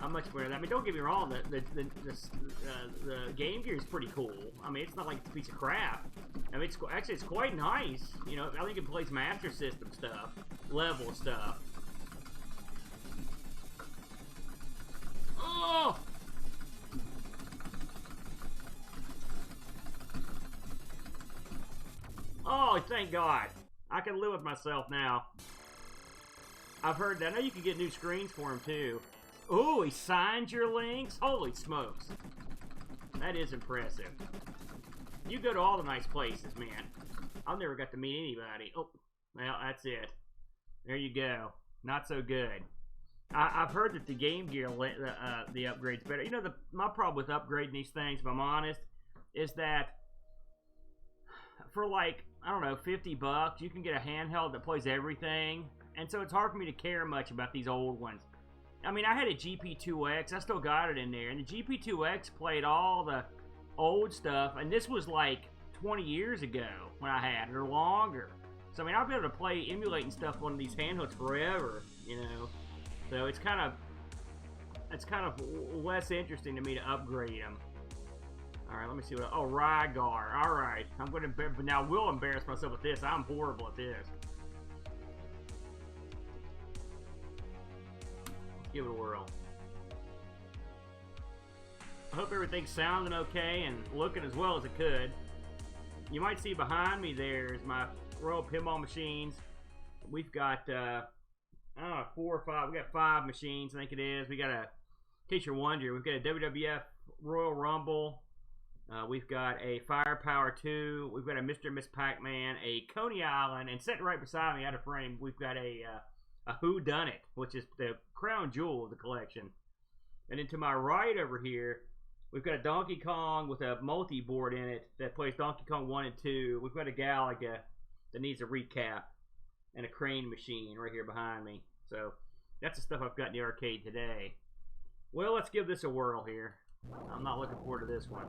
I'm much better than that. I mean, don't get me wrong, the Game Gear is pretty cool. I mean, it's not like it's a piece of crap. I mean, it's quite nice. You know, I think it plays Master System stuff, level stuff. Oh! Oh, thank God. I can live with myself now. I've heard that. I know you can get new screens for him, too. Ooh, he signed your Lynx? Holy smokes. That is impressive. You go to all the nice places, man. I've never got to meet anybody. Oh, well, that's it. There you go. Not so good. I've heard that the Game Gear, the upgrade's better. You know, my problem with upgrading these things, if I'm honest, is that for like, I don't know, $50, you can get a handheld that plays everything. And so it's hard for me to care much about these old ones. I mean, I had a GP2X. I still got it in there. And the GP2X played all the old stuff. And this was like 20 years ago when I had it, or longer. So, I mean, I'll be able to play emulating stuff on these handhelds forever, you know. So, it's kind of less interesting to me to upgrade them. Alright, let me see what... Oh, Rygar. Alright. I'm going to... But now I will embarrass myself with this. I'm horrible at this. Give it a whirl. I hope everything's sounding okay and looking as well as it could. You might see behind me there is my Royal Pinball machines. We've got, I don't know, 4 or 5. We got 5 machines, I think it is. We got a, in case you're wondering, we've got a WWF Royal Rumble. We've got a Firepower 2. We've got a Mr. and Miss Pac-Man, a Coney Island, and sitting right beside me out of frame, we've got a Who Done It, which is the crown jewel of the collection. And then to my right over here, we've got a Donkey Kong with a multi-board in it that plays Donkey Kong 1 and 2. We've got a Galaga that needs a recap, and a crane machine right here behind me. So that's the stuff I've got in the arcade today. Well, let's give this a whirl here. I'm not looking forward to this one.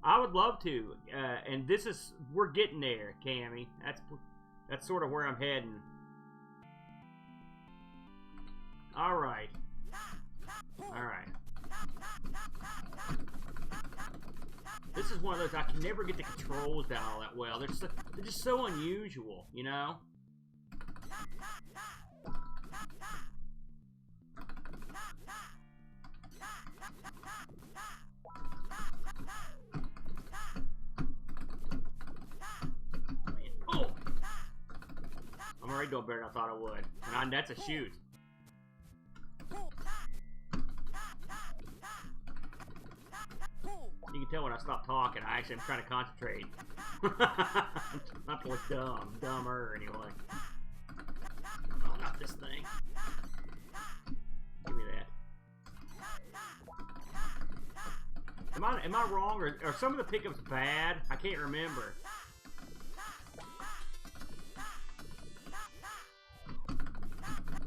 I would love to, and this is, we're getting there, Cammy. That's sort of where I'm heading. All right. This is one of those, I can never get the controls down all that well. They're just so unusual, you know? Oh! I'm already doing better than I thought I would. And that's a shoot. You can tell when I stop talking, I actually am trying to concentrate. Not to look dumb. Dumber, anyway. Oh, not this thing. Give me that. Am I wrong, or are some of the pickups bad? I can't remember.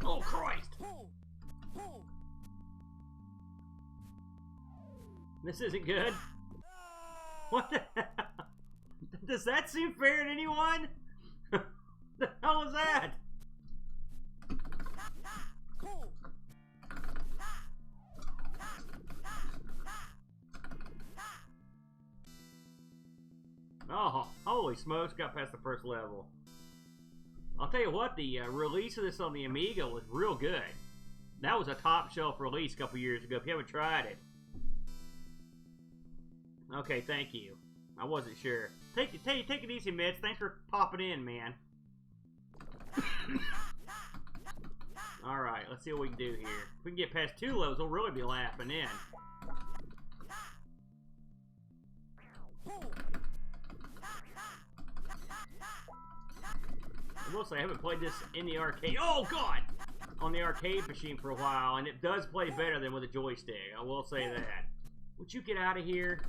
Oh, Christ! This isn't good. What the hell? Does that seem fair to anyone? The hell is that? Oh, holy smokes, got past the first level. I'll tell you what, the release of this on the Amiga was real good. That was a top shelf release a couple years ago, if you haven't tried it. Okay, thank you. I wasn't sure. Take it easy, Mitch. Thanks for popping in, man. Alright, let's see what we can do here. If we can get past 2 levels, we'll really be laughing in. I will say, I haven't played this in the arcade. Oh, God! On the arcade machine for a while, and it does play better than with a joystick. I will say that. Would you get out of here?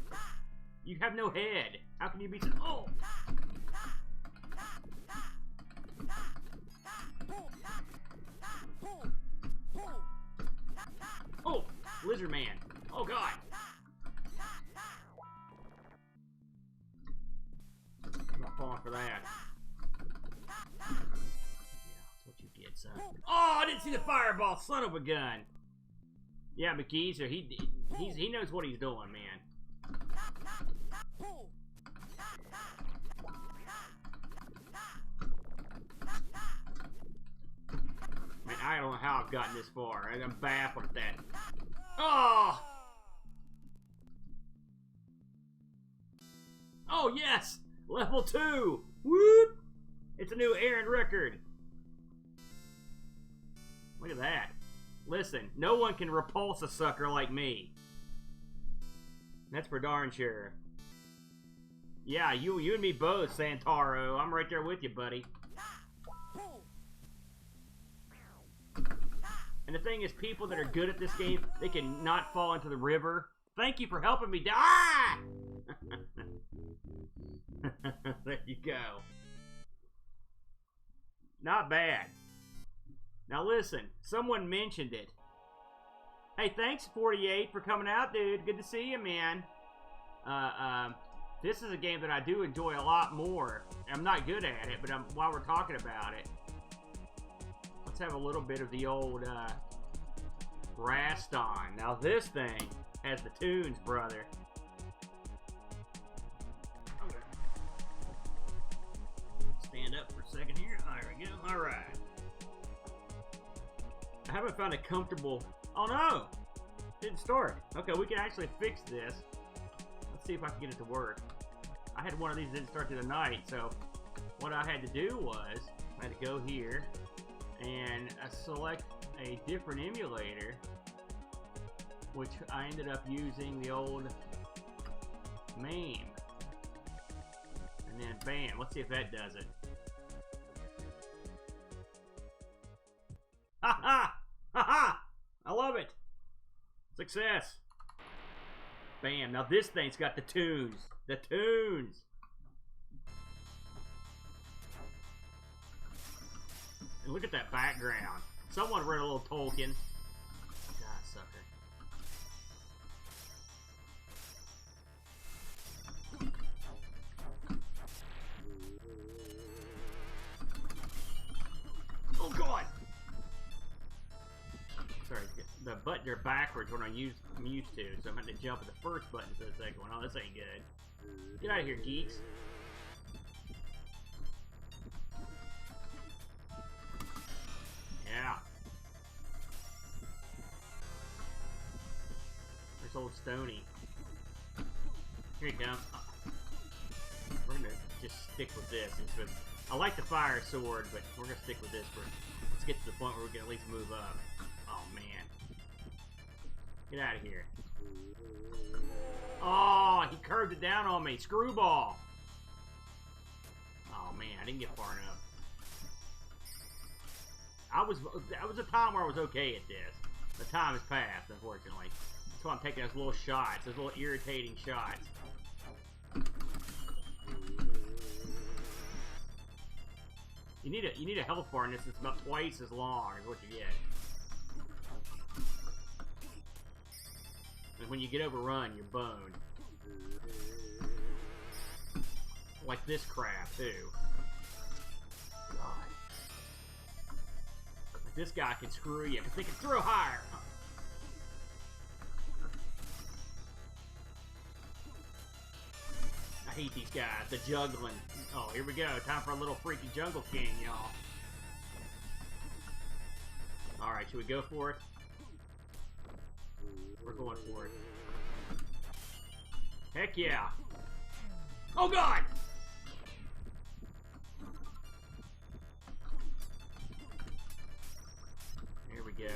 You have no head. How can you be so... Oh! Oh! Lizard Man. Oh, God. I'm not falling for that. Yeah, that's what you get, son. Oh, I didn't see the fireball. Son of a gun. Yeah, McGeezer, he knows what he's doing, man. Man, I don't know how I've gotten this far. I'm baffled at that. Oh! Oh, yes! Level 2! Whoop! It's a new Aaron record. Look at that. Listen, no one can repulse a sucker like me. That's for darn sure. Yeah, you and me both, Santaro. I'm right there with you, buddy. And the thing is, people that are good at this game, they can not fall into the river. Thank you for helping me die! There you go. Not bad. Now listen, someone mentioned it. Hey, thanks 48 for coming out, dude. Good to see you, man. This is a game that I do enjoy a lot more. I'm not good at it, but while we're talking about it, let's have a little bit of the old Raston. Now this thing has the tunes, brother. Okay. Stand up for a second here. There we go. All right. I haven't found a comfortable... Oh, no! Didn't start. Okay, we can actually fix this. Let's see if I can get it to work. I had one of these that didn't start through the night, so what I had to do was I had to go here and select a different emulator, which I ended up using the old MAME. And then bam, let's see if that does it. Ha ha! Ha ha! I love it! Success! Bam, now this thing's got the tunes. The tunes! And look at that background. Someone read a little Tolkien. God, sucker. Oh God! Sorry, the buttons are backwards when I'm used to, so I'm going to jump at the first button instead of the second one. Oh, this ain't good. Get out of here, geeks. Yeah. There's old Stony. Here you come. We're gonna just stick with this. I like the fire sword, but we're gonna stick with this for. Let's get to the point where we can at least move up. Oh man. Get out of here. Oh, he curved it down on me. Screwball. Oh man, I didn't get far enough. That was a time where I was okay at this. The time has passed, unfortunately. That's why I'm taking those little shots, those little irritating shots. You need a health bar in this that's about twice as long as what you get. And when you get overrun, you're boned. Like this crap too. God. Like this guy can screw you because they can throw higher. I hate these guys. The juggling. Oh, here we go. Time for a little freaky jungle king, y'all. Alright, should we go for it? We're going for it. Heck yeah. Oh God! Here we go.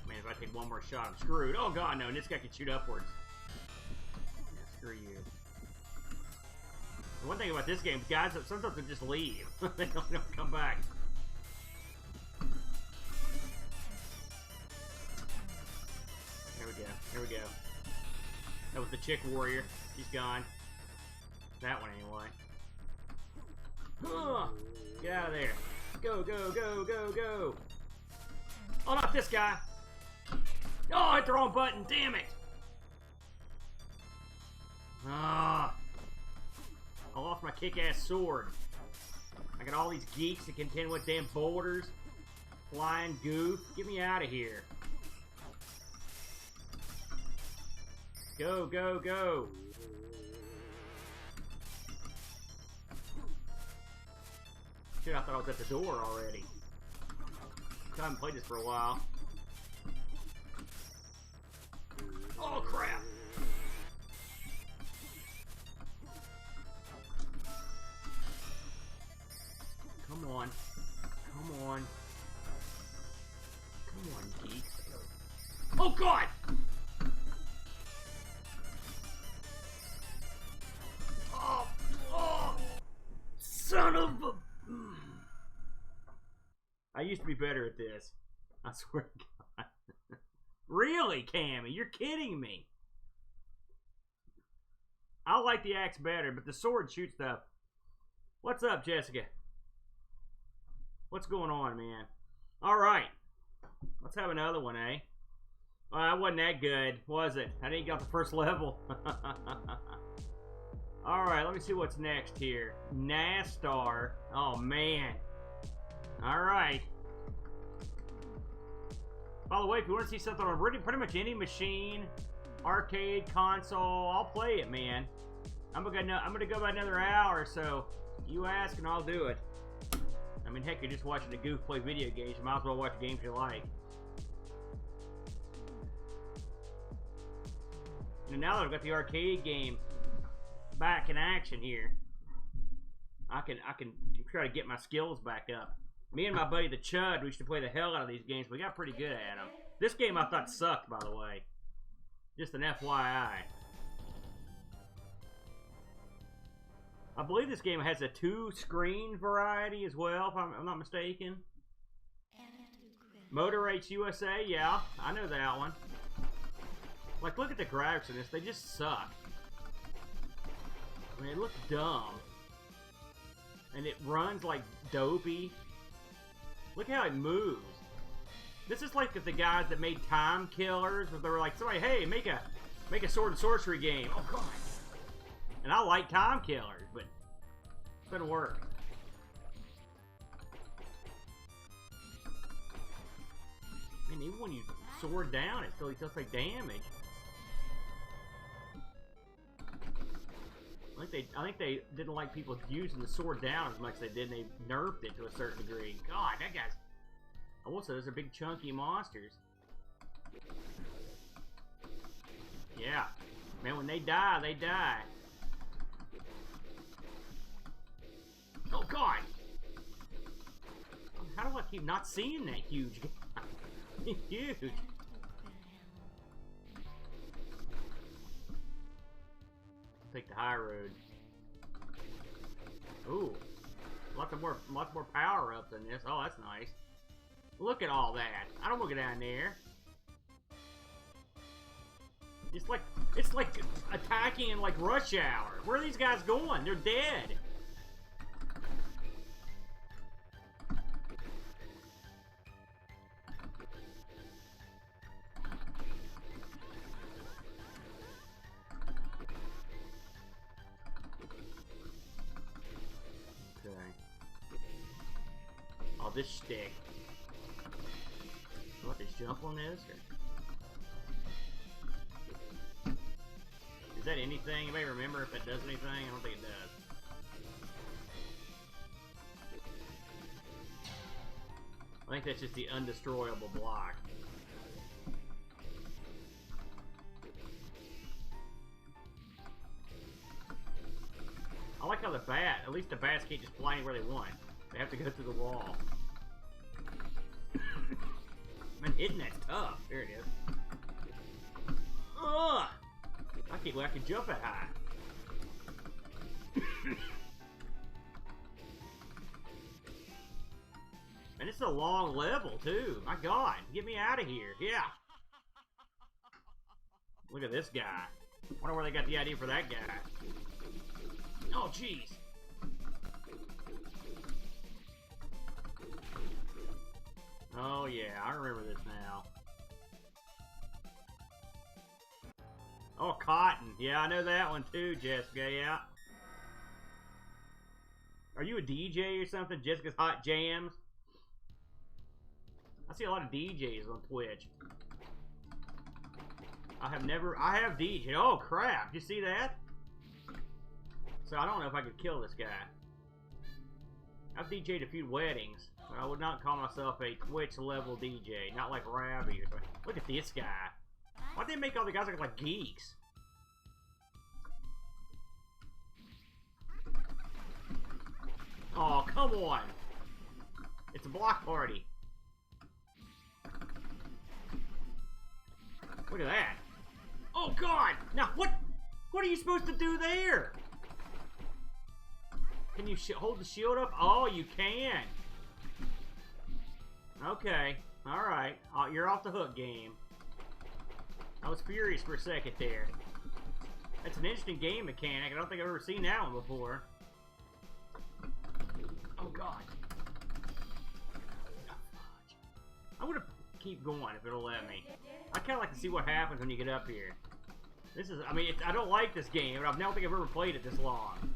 Man, if I take one more shot, I'm screwed. Oh God, no, and this guy can shoot upwards. Yeah, screw you. The one thing about this game, guys, sometimes they just leave. They don't come back. Here we go. That was the chick warrior. She's gone. That one anyway. Get out of there. Go, go, go, go, go. Oh, not this guy. Oh, I hit the wrong button. Damn it. Ah. I lost my kick-ass sword. I got all these geeks that contend with damn boulders. Flying goof. Get me out of here. Go, go, go. Shit, I thought I was at the door already. I haven't played this for a while. Oh, crap. Come on. Come on. Come on, geek. Oh, God! Son of a... I used to be better at this. I swear to God. Really, Cammy? You're kidding me. I like the axe better, but the sword shoots stuff. What's up, Jessica? What's going on, man? Alright. Let's have another one, eh? Well, that wasn't that good, was it? I didn't get the first level. Alright, let me see what's next here. Nastar. Oh, man. Alright. By the way, if you want to see something on pretty much any machine, arcade, console, I'll play it, man. I'm gonna go about another hour, so you ask and I'll do it. I mean, heck, you're just watching a goof play video games. You might as well watch games you like. And now that I've got the arcade game back in action here, I can try to get my skills back up. Me and my buddy the Chud, we used to play the hell out of these games. We got pretty good at them. This game I thought sucked, by the way. Just an FYI. I believe this game has a 2-screen variety as well, if I'm not mistaken. Motor Race USA, yeah, I know that one. Like, look at the graphics in this, they just suck. I mean, it looks dumb. And it runs like dopey. Look how it moves. This is like the guys that made Time Killers, where they were like, somebody, hey, make a sword and sorcery game. Oh, God. And I like Time Killers, but it doesn't work. And even when you sword down, it still does like damage. I think they didn't like people using the sword down as much as they did, and they nerfed it to a certain degree. God, that guy's... Also, those are big chunky monsters. Yeah. Man, when they die, they die. Oh, God! How do I keep not seeing that huge guy? He's huge. Take the high road. Ooh. Lots more power-ups in this. Oh, that's nice. Look at all that. I don't want to go down there. It's like attacking in like rush hour. Where are these guys going? They're dead. This stick. What, just jump on this? Or... Is that anything? Anybody remember if that does anything? I don't think it does. I think that's just the undestroyable block. I like how at least the bats can't just fly anywhere they want. They have to go through the wall. Man, hitting that's tough. There it is. Ugh! I can't believe I can jump that high. And it's a long level, too. My God. Get me out of here. Yeah. Look at this guy. Wonder where they got the idea for that guy. Oh, jeez. Oh, yeah, I remember this now. Oh, Cotton. Yeah, I know that one too, Jessica, yeah. Are you a DJ or something? Jessica's Hot Jams? I see a lot of DJs on Twitch. I have DJ. Oh, crap. You see that? So I don't know if I could kill this guy. I've DJ'd a few weddings. I would not call myself a Twitch level DJ, not like Ravi or something. Look at this guy. Why'd they make all the guys look like geeks? Oh, come on. It's a block party. Look at that. Oh, God. Now, what are you supposed to do there? Can you hold the shield up? Oh, you can. Okay, alright. You're off the hook, game. I was furious for a second there. That's an interesting game mechanic. I don't think I've ever seen that one before. Oh, God. I'm gonna keep going if it'll let me. I kind of like to see what happens when you get up here. This is, I mean, I don't like this game, but I don't think I've ever played it this long.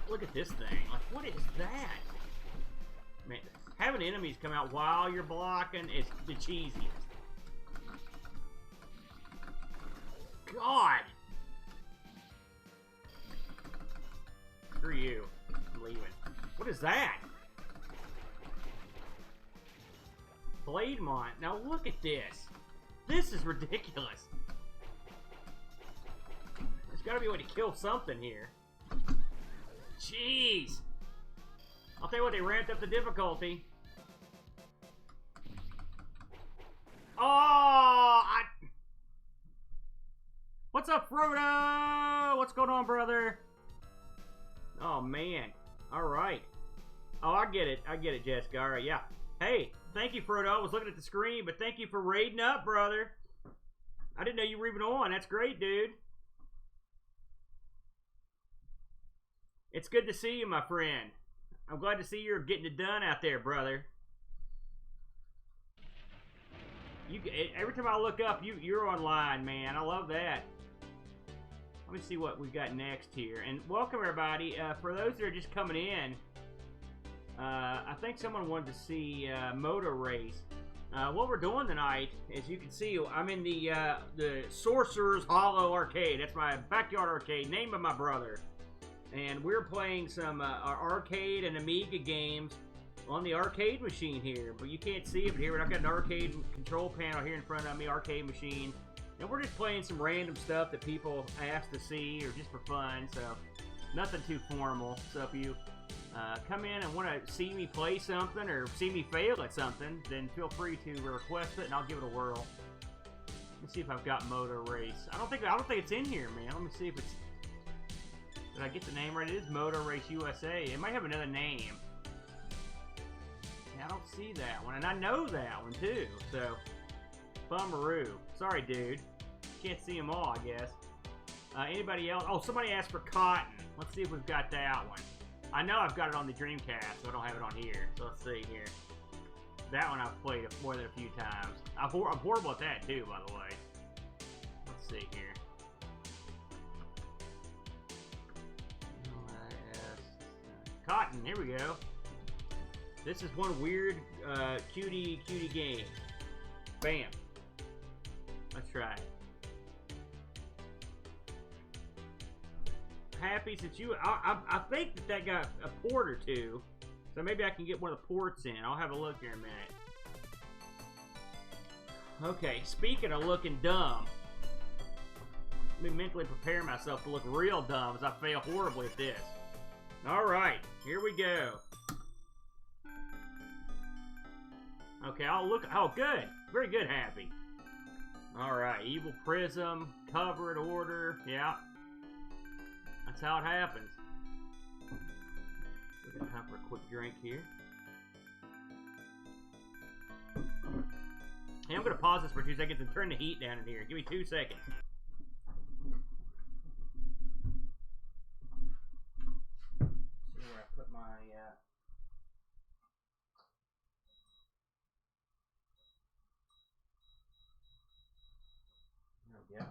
Look at this thing. Like, what is that? Man, having enemies come out while you're blocking is the cheesiest. God! Screw you. I'm leaving. What is that? Claymont. Now look at this. This is ridiculous. There's got to be a way to kill something here. Jeez. I'll tell you what, they ramped up the difficulty. Oh, What's up, Frodo? What's going on, brother? Oh, man. All right. Oh, I get it. I get it, Jessica. All right, yeah. Hey, thank you, Frodo. I was looking at the screen, but thank you for raiding up, brother. I didn't know you were even on. That's great, dude. It's good to see you, my friend. I'm glad to see you're getting it done out there, brother. Every time I look up, you're online, man. I love that. Let me see what we've got next here. And welcome, everybody. For those that are just coming in, I think someone wanted to see Moto Race. What we're doing tonight, as you can see, I'm in the Sorcerer's Hollow Arcade. That's my backyard arcade, named by my brother. And we're playing some arcade and Amiga games on the arcade machine here. But you can't see it here, but I've got an arcade control panel here in front of me, arcade machine. And we're just playing some random stuff that people ask to see or just for fun. So nothing too formal. So if you come in and want to see me play something or see me fail at something, then feel free to request it and I'll give it a whirl. Let me see if I've got Moto Race. I don't think it's in here, man. Let me see if it's... Did I get the name right? It is Moto Race USA. It might have another name. Yeah, I don't see that one. And I know that one, too. So, bummeroo. Sorry, dude. Can't see them all, I guess. Anybody else? Oh, somebody asked for Cotton. Let's see if we've got that one. I know I've got it on the Dreamcast, so I don't have it on here. So, let's see here. That one I've played more than a few times. I'm horrible at that, too, by the way. Let's see here. Cotton, here we go. This is one weird, cutie game. Bam. Let's try it. Happy since you... I think that got a port or two. So maybe I can get one of the ports in. I'll have a look here in a minute. Okay, speaking of looking dumb. Let me mentally prepare myself to look real dumb as I fail horribly at this. Alright, here we go. Okay, I'll look... Oh, good. Very good, Happy. Alright, Evil Prism, Cover it, Order. Yeah. That's how it happens. We've got time for a quick drink here. Hey, I'm going to pause this for 2 seconds and turn the heat down in here. Give me 2 seconds. Yeah.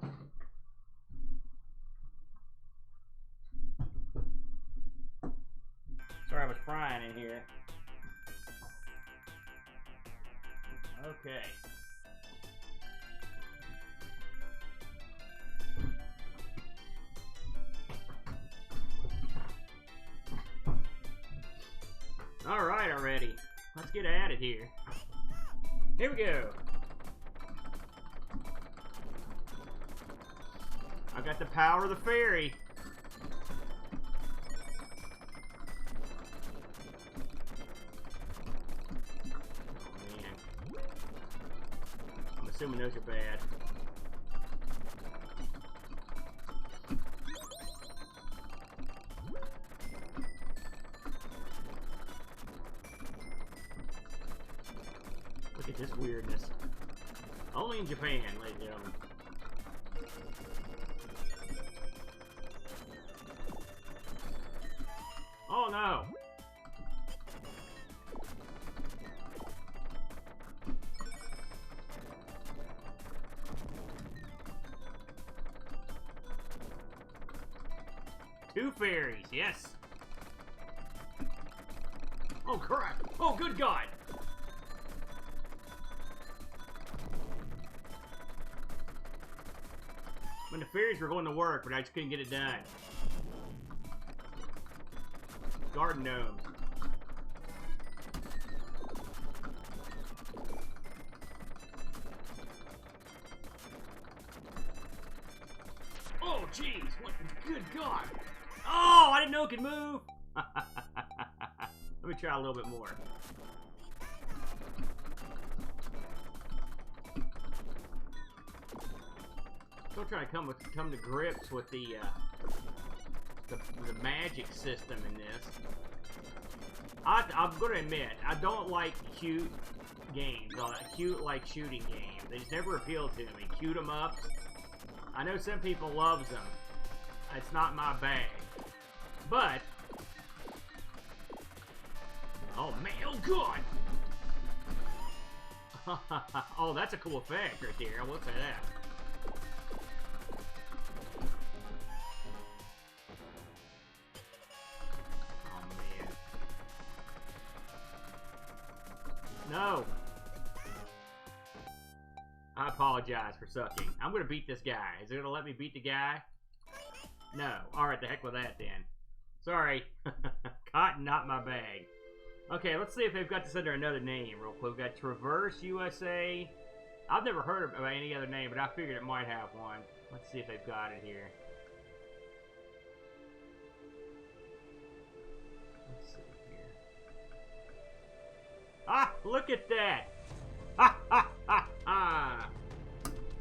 Sorry, I was frying in here. Okay. All right, already. Let's get at it here. Here we go. I got the power of the fairy. Oh, man. I'm assuming those are bad. Look at this weirdness. Only in Japan, ladies and gentlemen. Oh no! Two fairies, yes! Oh crap! Oh good God! When the fairies were going to work, but I just couldn't get it done. Garden gnomes. jeez. What? Good God. Oh, I didn't know it could move. Let me try a little bit more. Still trying to come to grips with the magic system in this. I'm gonna admit, I don't like cute games, cute like shooting games. They just never appealed to me. Cute 'em ups. I know some people loves them. It's not my bag. But oh man, oh god! Oh, that's a cool effect right there. I will say that. No. I apologize for sucking. I'm gonna beat this guy. Is it gonna let me beat the guy? No. Alright, the heck with that then. Sorry. Cotton, not my bag. Okay, let's see if they've got this under another name real quick. We've got Traverse USA. I've never heard of any other name, but I figured it might have one. Let's see if they've got it here. Let's see here. Ah, look at that! Ha ha ha ha!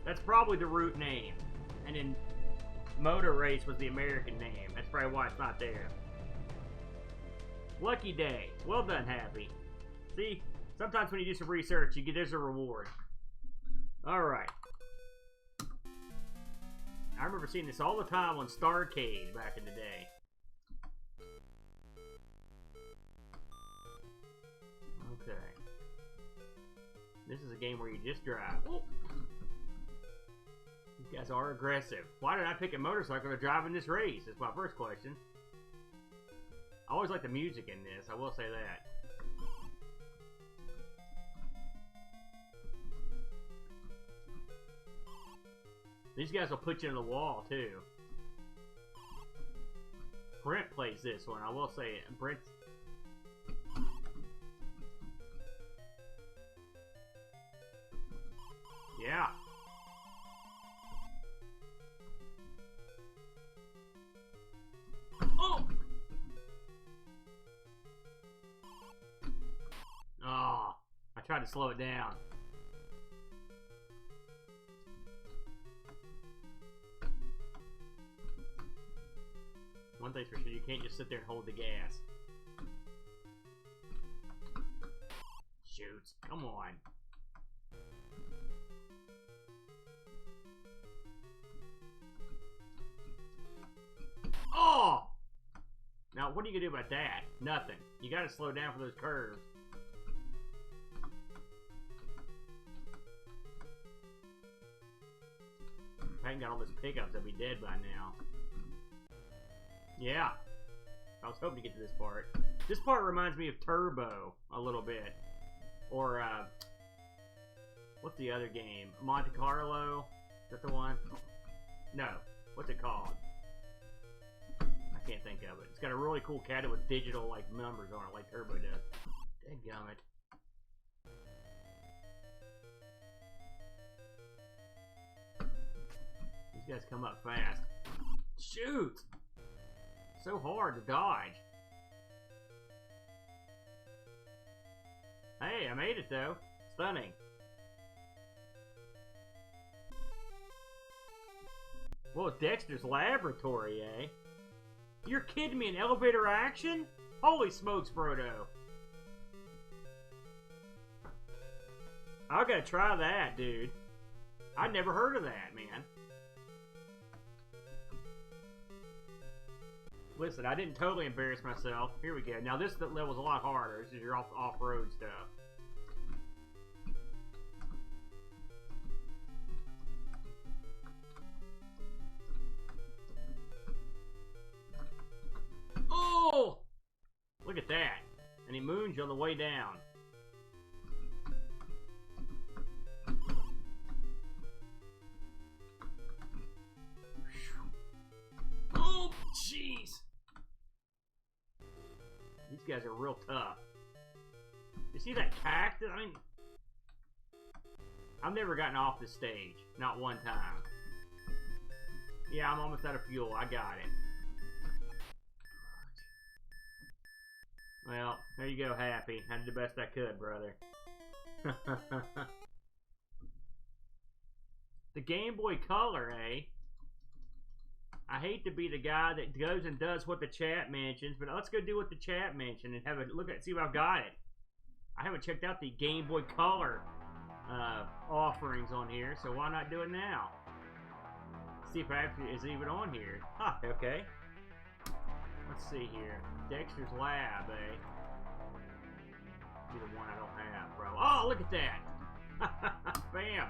That's probably the root name. And then Motor Race was the American name. That's probably why it's not there. Lucky day. Well done, Happy. See, sometimes when you do some research, there's a reward. Alright. I remember seeing this all the time on Starcade back in the day. Okay. This is a game where you just drive. Oh. These guys are aggressive. Why did I pick a motorcycle to drive in this race? That's my first question. I always like the music in this, I will say that. These guys will put you in the wall, too. Brent plays this one, I will say it. Brent... Yeah. Oh! Oh, I tried to slow it down. One thing's for sure, you can't just sit there and hold the gas. Shoot, come on. Oh! Now, what are you gonna do about that? Nothing. You gotta slow down for those curves. If I hadn't got all those pickups, I'd be dead by now. Yeah. I was hoping to get to this part. This part reminds me of Turbo a little bit. Or, what's the other game? Monte Carlo? Is that the one? No. What's it called? I can't think of it. It's got a really cool caddy with digital, like, numbers on it, like Turbo does. Dadgummit. These guys come up fast. Shoot! So hard to dodge. Hey, I made it though. Stunning. Well, Dexter's Laboratory, eh? You're kidding me, an elevator action? Holy smokes, Frodo. I gotta try that, dude. I'd never heard of that, man. Listen, I didn't totally embarrass myself. Here we go. Now this level's a lot harder. This is your off-road stuff. Oh! Look at that. And he moons you on the way down. Oh, jeez. These guys are real tough. You see that cactus? I mean, I've never gotten off this stage. Not one time. Yeah, I'm almost out of fuel. I got it. Well, there you go, Happy. I did the best I could, brother. The Game Boy Color, eh? I hate to be the guy that goes and does what the chat mentions, but let's go do what the chat mentioned and have a look at see if I've got it. I haven't checked out the Game Boy Color offerings on here, so why not do it now? See if it is even on here. Huh, okay. Let's see here. Dexter's Lab, eh? Be the one I don't have, bro. Oh, look at that! Bam!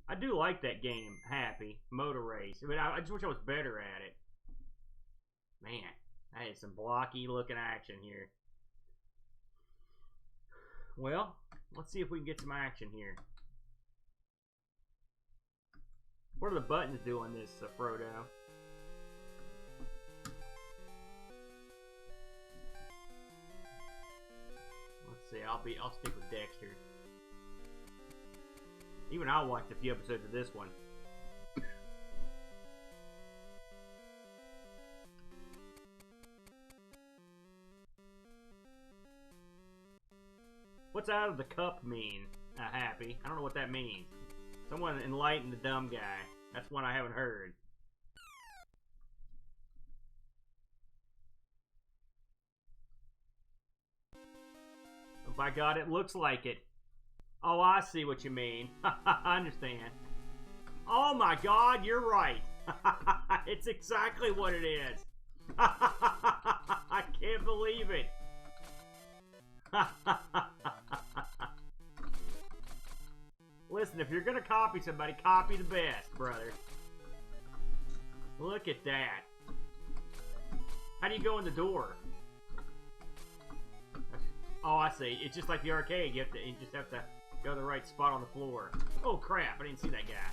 I do like that game, Happy. Motor Race. I mean, I just wish I was better at it. Man, that is some blocky looking action here. Well, let's see if we can get some action here. What do the buttons do on this, Frodo? Let's see. I'll stick with Dexter. Even I watched a few episodes of this one. What's out of the cup mean, Happy? I don't know what that means. Someone enlighten the dumb guy. That's one I haven't heard. Oh, by God, it looks like it. Oh, I see what you mean. I understand. Oh my God, you're right. It's exactly what it is. I can't believe it. Listen, if you're gonna copy somebody, copy the best, brother. Look at that. How do you go in the door? Oh, I see. It's just like the arcade. You just have to go to the right spot on the floor. Oh crap! I didn't see that guy.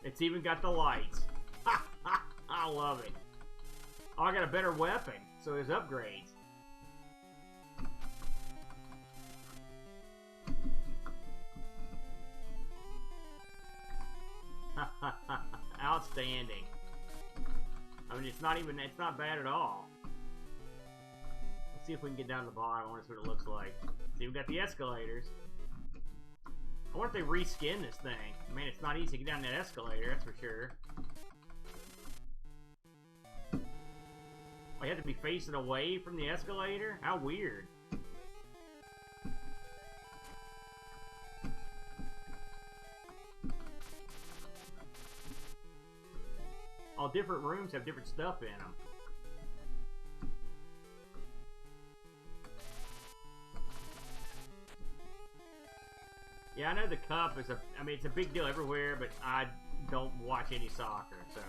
It's even got the lights. I love it. Oh, I got a better weapon, so there's upgrades. Outstanding. I mean, it's not bad at all. Let's see if we can get down to the bottom. I want to see what it looks like. See, we've got the escalators. I wonder if they reskin this thing. Man, it's not easy to get down that escalator, that's for sure. Oh, you have to be facing away from the escalator? How weird. All different rooms have different stuff in them. Yeah, I know the cup is it's a big deal everywhere, but I don't watch any soccer, so.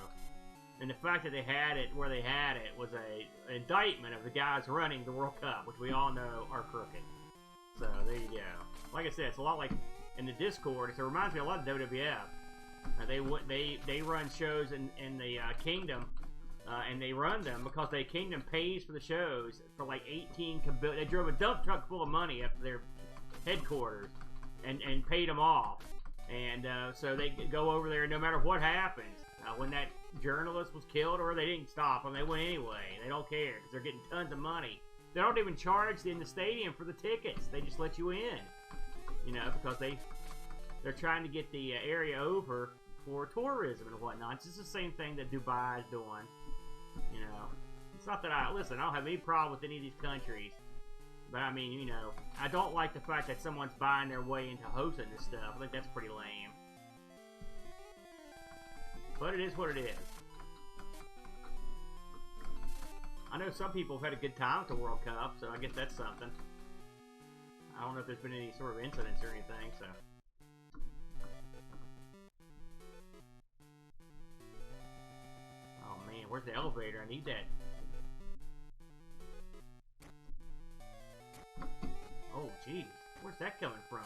And the fact that they had it where they had it was an indictment of the guys running the World Cup, which we all know are crooked. So, there you go. Like I said, it's a lot like in the Discord, it reminds me a lot of WWF. They run shows in the Kingdom, and they run them because the Kingdom pays for the shows for like 18. They drove a dump truck full of money up to their headquarters and paid them off, and so they go over there no matter what happens. When that journalist was killed, or they didn't stop them, they went anyway. They don't care because they're getting tons of money. They don't even charge in the stadium for the tickets. They just let you in, because they're trying to get the area over for tourism and whatnot. It's just the same thing that Dubai is doing. It's not that I don't have any problem with any of these countries. But I mean, I don't like the fact that someone's buying their way into hosting this stuff. I think that's pretty lame. But it is what it is. I know some people have had a good time at the World Cup, so I guess that's something. I don't know if there's been any sort of incidents or anything, so. Oh man, where's the elevator? I need that. Oh geez, where's that coming from?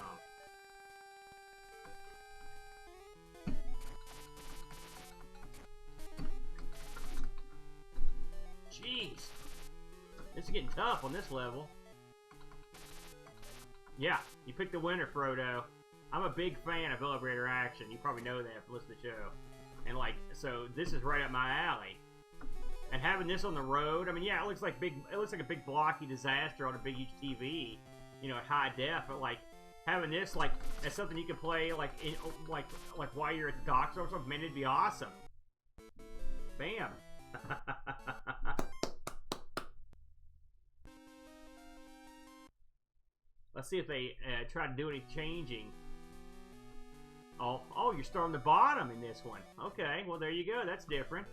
Jeez. This is getting tough on this level. Yeah, you picked the winner, Frodo. I'm a big fan of elevator action. You probably know that if you listen to the show. And like, so this is right up my alley. And having this on the road, I mean, yeah, it looks like a big blocky disaster on a big huge TV, you know, at high def. But like having this like as something you can play like in like while you're at the doctor or something, man, it'd be awesome. Bam. Let's see if they try to do any changing. Oh, you're starting the bottom in this one. Okay, well there you go. That's different.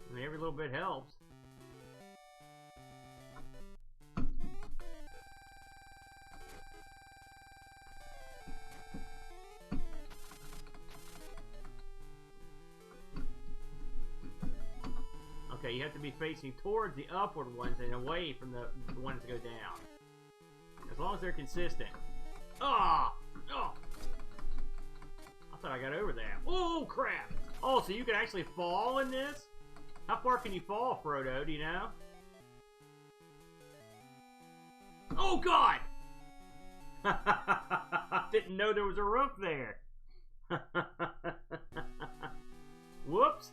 I mean, every little bit helps. Okay, you have to be facing towards the upward ones and away from the ones that go down. As long as they're consistent. Ah! Oh! I thought I got over that. Oh, crap! Oh, so you can actually fall in this? How far can you fall, Frodo? Do you know? Oh, God! Didn't know there was a roof there. Whoops.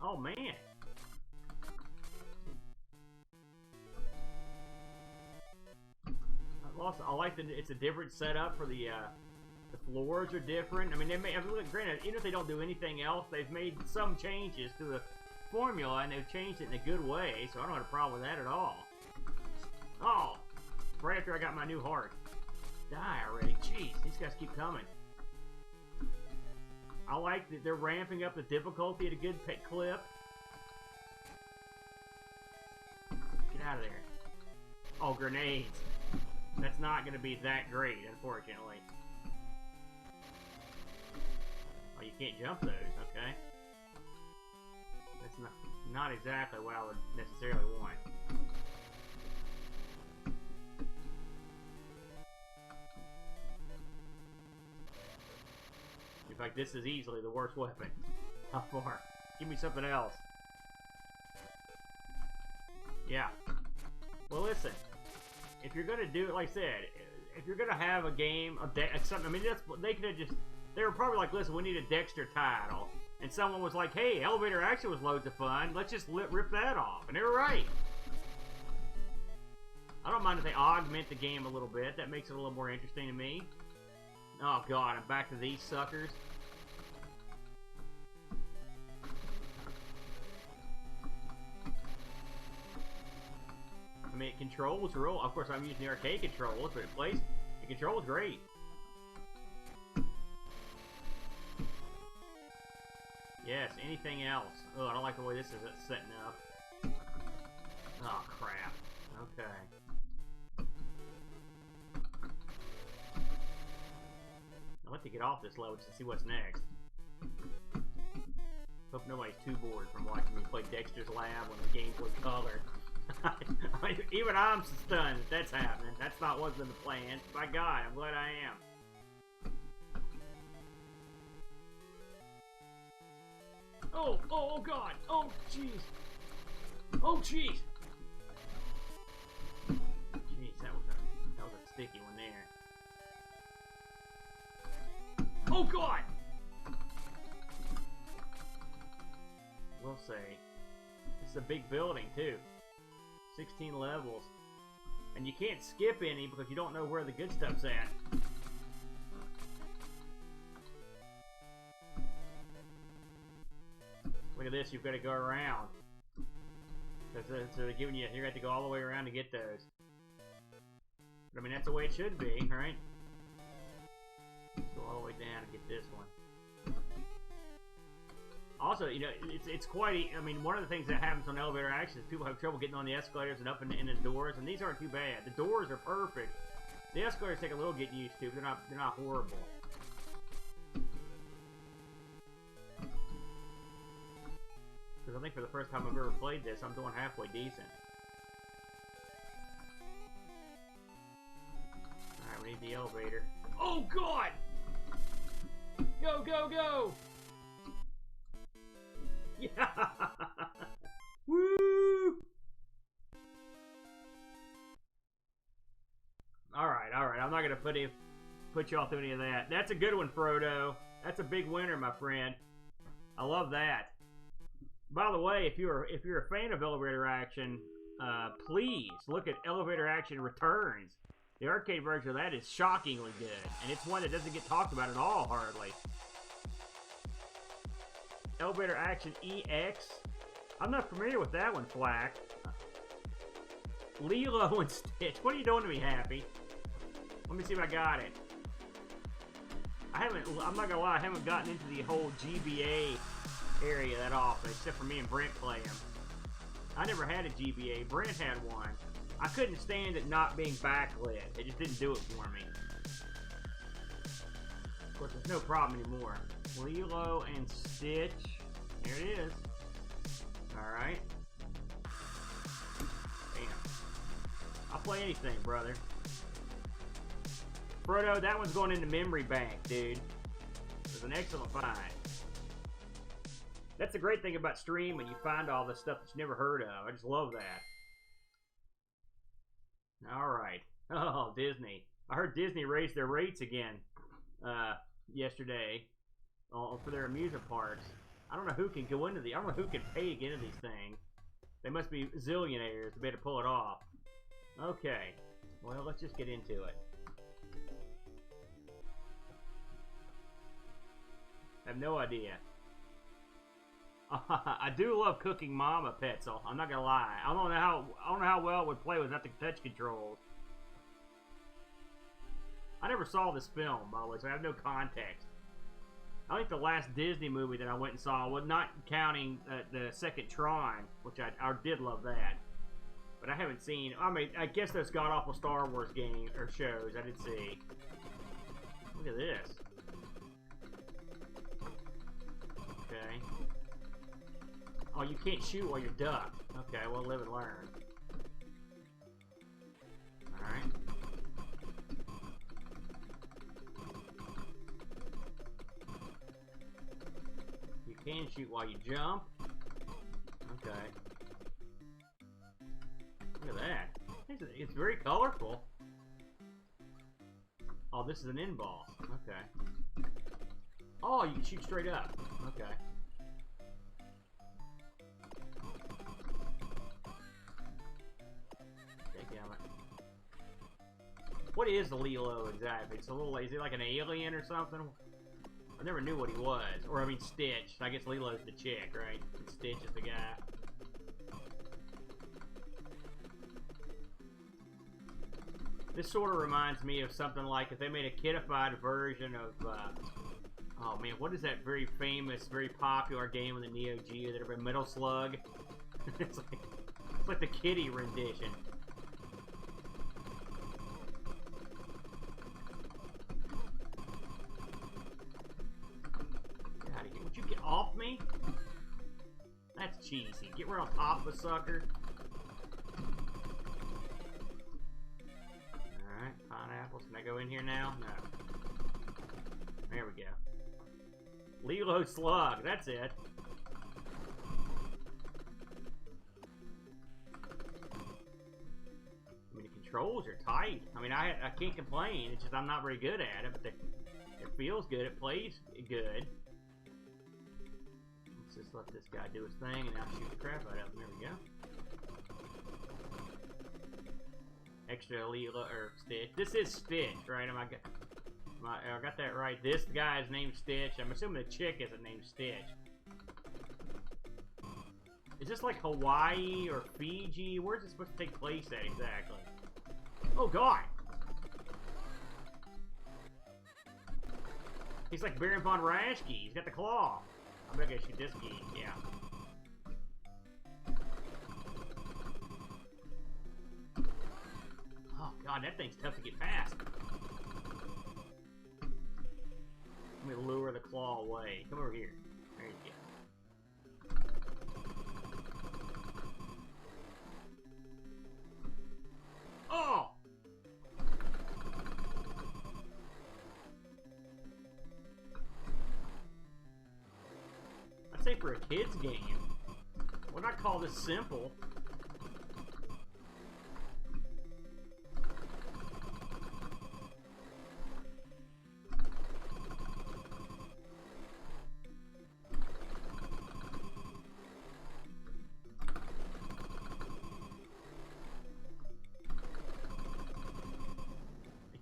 Oh, man. I like that it's a different setup for the floors are different. I mean, granted, even if they don't do anything else, they've made some changes to the formula, and they've changed it in a good way, so I don't have a problem with that at all. Oh, right after I got my new heart. Die already. Jeez, these guys keep coming. I like that they're ramping up the difficulty at a good clip. Get out of there. Oh, grenades. That's not going to be that great, unfortunately. Oh, you can't jump those, okay. That's not exactly what I would necessarily want. In fact, this is easily the worst weapon. How far? Give me something else. Yeah. Well, listen. If you're gonna do it, like I said, if you're gonna have a game, something, I mean, they could have just, they were probably like, listen, we need a Dexter title. And someone was like, hey, elevator action was loads of fun. Let's just rip that off. And they were right. I don't mind if they augment the game a little bit. That makes it a little more interesting to me. Oh, God, I'm back to these suckers. I mean, it controls real. Of course, I'm using the arcade controls, but the controls great. Yes, anything else? Oh, I don't like the way this is setting up. Oh, crap. Okay. I'd like to get off this level just to see what's next. Hope nobody's too bored from watching me play Dexter's Lab on the Gameboy Color. Even I'm stunned that that's happening. That's not what's in the plan. By God, I'm glad I am. Oh God! Oh jeez! Oh jeez! Jeez, that was a sticky one there. Oh God! We'll say it's a big building too. 16 levels. And you can't skip any because you don't know where the good stuff's at. Look at this, you've got to go around. So they're giving you, you have to go all the way around to get those. But I mean, that's the way it should be, right? Let's go all the way down and get this one. Also, you know, it's quite, I mean, one of the things that happens on elevator action is people have trouble getting on the escalators and up and in the doors, and these aren't too bad. The doors are perfect. The escalators take a little getting used to, but they're not horrible. Because I think for the first time I've ever played this, I'm doing halfway decent. Alright, we need the elevator. Oh, God! Go, go, go! Yeah. Woo! Alright, alright. I'm not going to put y'all through any of that. That's a good one, Frodo. That's a big winner, my friend. I love that. By the way, if you're a fan of Elevator Action, please look at Elevator Action Returns. The arcade version of that is shockingly good, and it's one that doesn't get talked about at all, hardly. Elevator Action EX. I'm not familiar with that one, Flack. Lilo and Stitch. What are you doing to me, Happy? Let me see if I got it. I'm not gonna lie, I haven't gotten into the whole GBA area that often, except for me and Brent play them. I never had a GBA. Brent had one. I couldn't stand it not being backlit. It just didn't do it for me. Of course, there's no problem anymore. Lilo and Stitch. There it is. Alright. Damn. I'll play anything, brother. Frodo, that one's going into memory bank, dude. It was an excellent find. That's the great thing about streaming. You find all this stuff that you never heard of. I just love that. Alright. Oh, Disney. I heard Disney raised their rates again yesterday for their amusement parks. I don't know who can go into I don't know who can pay to get into these things. They must be zillionaires to be able to pull it off. Okay. Well, let's just get into it. I have no idea. I do love Cooking Mama Petzel. I'm not gonna lie. I don't know how well it would play without the touch controls. I never saw this film, by the way, so I have no context. I think the last Disney movie that I went and saw, well, not counting the second Tron, which I did love that, but I haven't seen. I mean, I guess those god awful Star Wars game or shows I did see. Look at this. Okay. Oh, you can't shoot while you're ducked. Okay, well, live and learn. Alright. You can shoot while you jump. Okay. Look at that. It's very colorful. Oh, this is an end boss. Okay. Oh, you can shoot straight up. Okay. What is the Lilo exactly? It's a little. Is he like an alien or something? I never knew what he was. Or I mean, Stitch. I guess Lilo's the chick, right? And Stitch is the guy. This sort of reminds me of something like if they made a kidified version of. Oh man, what is that very famous, very popular game on the Neo Geo that everybody Metal Slug? It's like the kiddie rendition. Off me? That's cheesy. Get right on top of a sucker. Alright, pineapples. Can I go in here now? No. There we go. Lilo Slug. That's it. I mean, the controls are tight. I mean, I can't complain. It's just I'm not very good at it, but it feels good. It plays good. Just let this guy do his thing, and I'll shoot the crap out of him. There we go. Extra Lilo or Stitch. This is Stitch, right? I got that right. This guy's named Stitch. I'm assuming the chick isn't named Stitch. Is this like Hawaii or Fiji? Where's it supposed to take place at exactly? Oh God! He's like Baron von Raschke. He's got the claw. I'm gonna shoot this geek, yeah. Oh God, that thing's tough to get past. Let me lure the claw away. Come over here. There you go. Oh! say for a kid's game. Why not call this simple?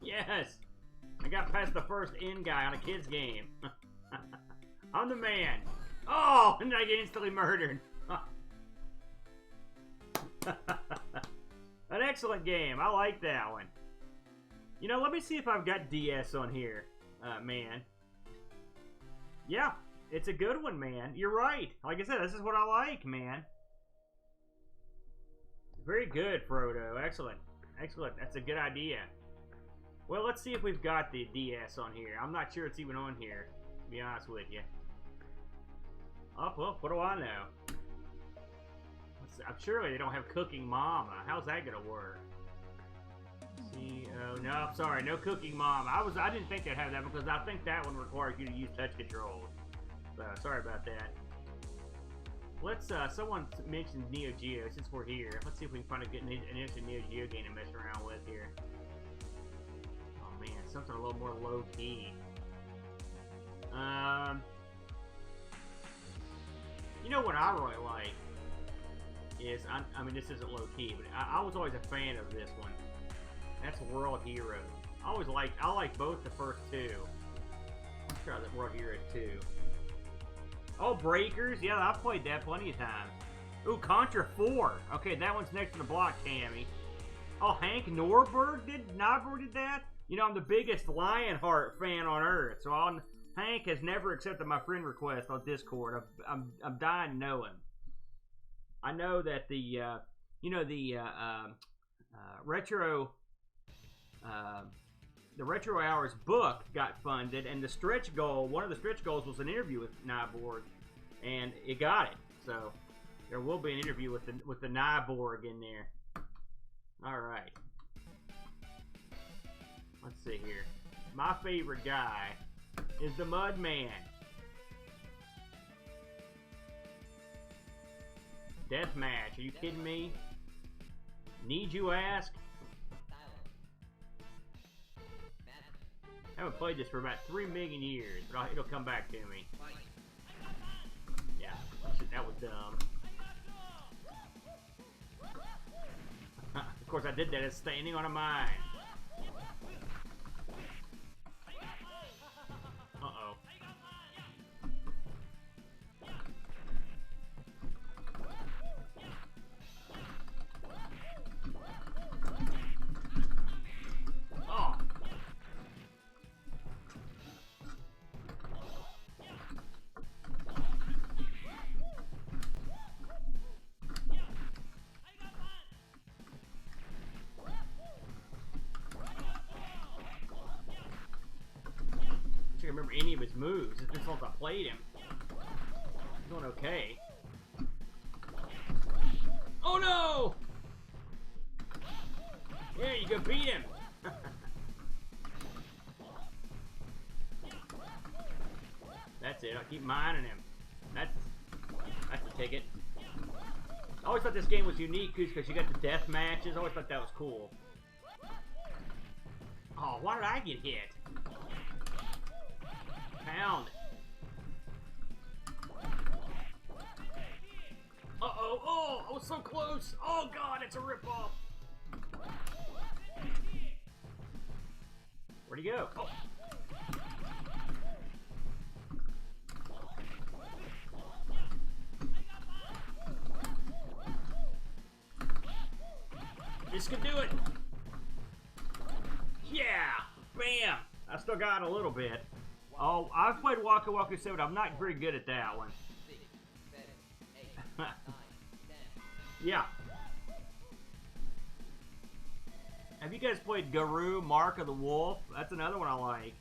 Yes! I got past the first in guy on a kid's game. I'm the man. Oh! And I get instantly murdered. An excellent game. I like that one. You know, let me see if I've got DS on here, man. Yeah, it's a good one, man. You're right. Like I said, this is what I like, man. Very good, Frodo. Excellent. Excellent. That's a good idea. Well, let's see if we've got the DS on here. I'm not sure it's even on here, to be honest with you. Oh, well, what do I know? I'm surely they don't have Cooking Mama. How's that gonna work? See, oh no, I'm sorry, no Cooking Mama. I didn't think they'd have that because I think that one requires you to use touch controls. So sorry about that. Let's someone mentioned Neo Geo since we're here. Let's see if we can find a good an interesting Neo Geo game to mess around with here. Oh man, something a little more low key. You know what I really like is, I mean, this isn't low key, but I was always a fan of this one. That's World Heroes. I like both the first two. Let's try the World Heroes 2. Oh, Breakers. Yeah, I've played that plenty of times. Ooh, Contra 4. Okay, that one's next to the block, Tammy. Oh, Hank Norberg did that? You know, I'm the biggest Lionheart fan on earth, so Hank has never accepted my friend request on Discord. I'm dying to know him. I know that the Retro Hours book got funded, and the stretch goal, one of the stretch goals was an interview with Nyborg, and it got it. So there will be an interview with the Nyborg in there. All right. Let's see here. My favorite guy is the Mudman. Deathmatch. Are you kidding me? Need you ask? I haven't played this for about 3 million years, but it'll come back to me. Yeah, that was dumb. Of course, I did that as standing on a mine. Uh-oh. Oh. I don't remember any of his moves. It's just once I played him. He's doing okay. Oh no! Yeah, you can beat him. That's it. I'll keep mining him. That's the ticket. I always thought this game was unique because you got the death matches. I always thought that was cool. Oh, why did I get hit? Pound. Uh-oh. Oh, I was so close. Oh, God, it's a ripoff. Where'd he go? Oh. This could do it. Yeah. Bam. I still got a little bit. Oh, I've played Waka Waka 7. I'm not very good at that one. Yeah. Have you guys played Garou, Mark of the Wolf? That's another one I like.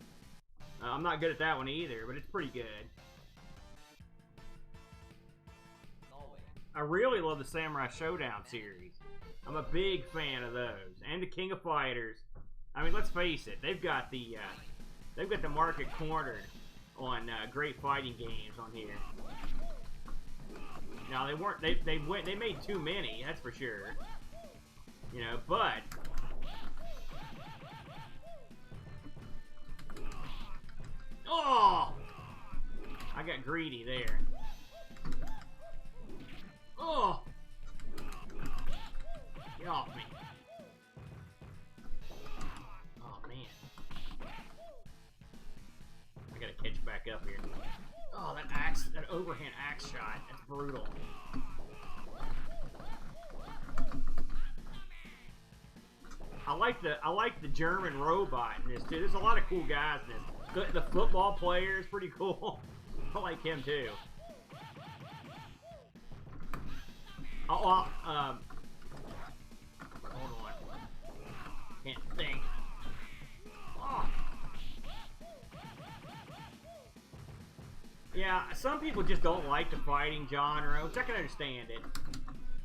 I'm not good at that one either, but it's pretty good. I really love the Samurai Showdown series. I'm a big fan of those. And the King of Fighters. I mean, let's face it. They've got the market cornered on great fighting games on here. Now they weren't. They made too many. That's for sure. You know, but oh, I got greedy there. Oh, get off me. Oh man, I gotta catch back up here. Oh, that overhand axe shot, that's brutal. I like the German robot in this too. There's a lot of cool guys in this. The football player is pretty cool. I like him too. Hold on. Can't think. Oh. Yeah, some people just don't like the fighting genre, which I can understand it.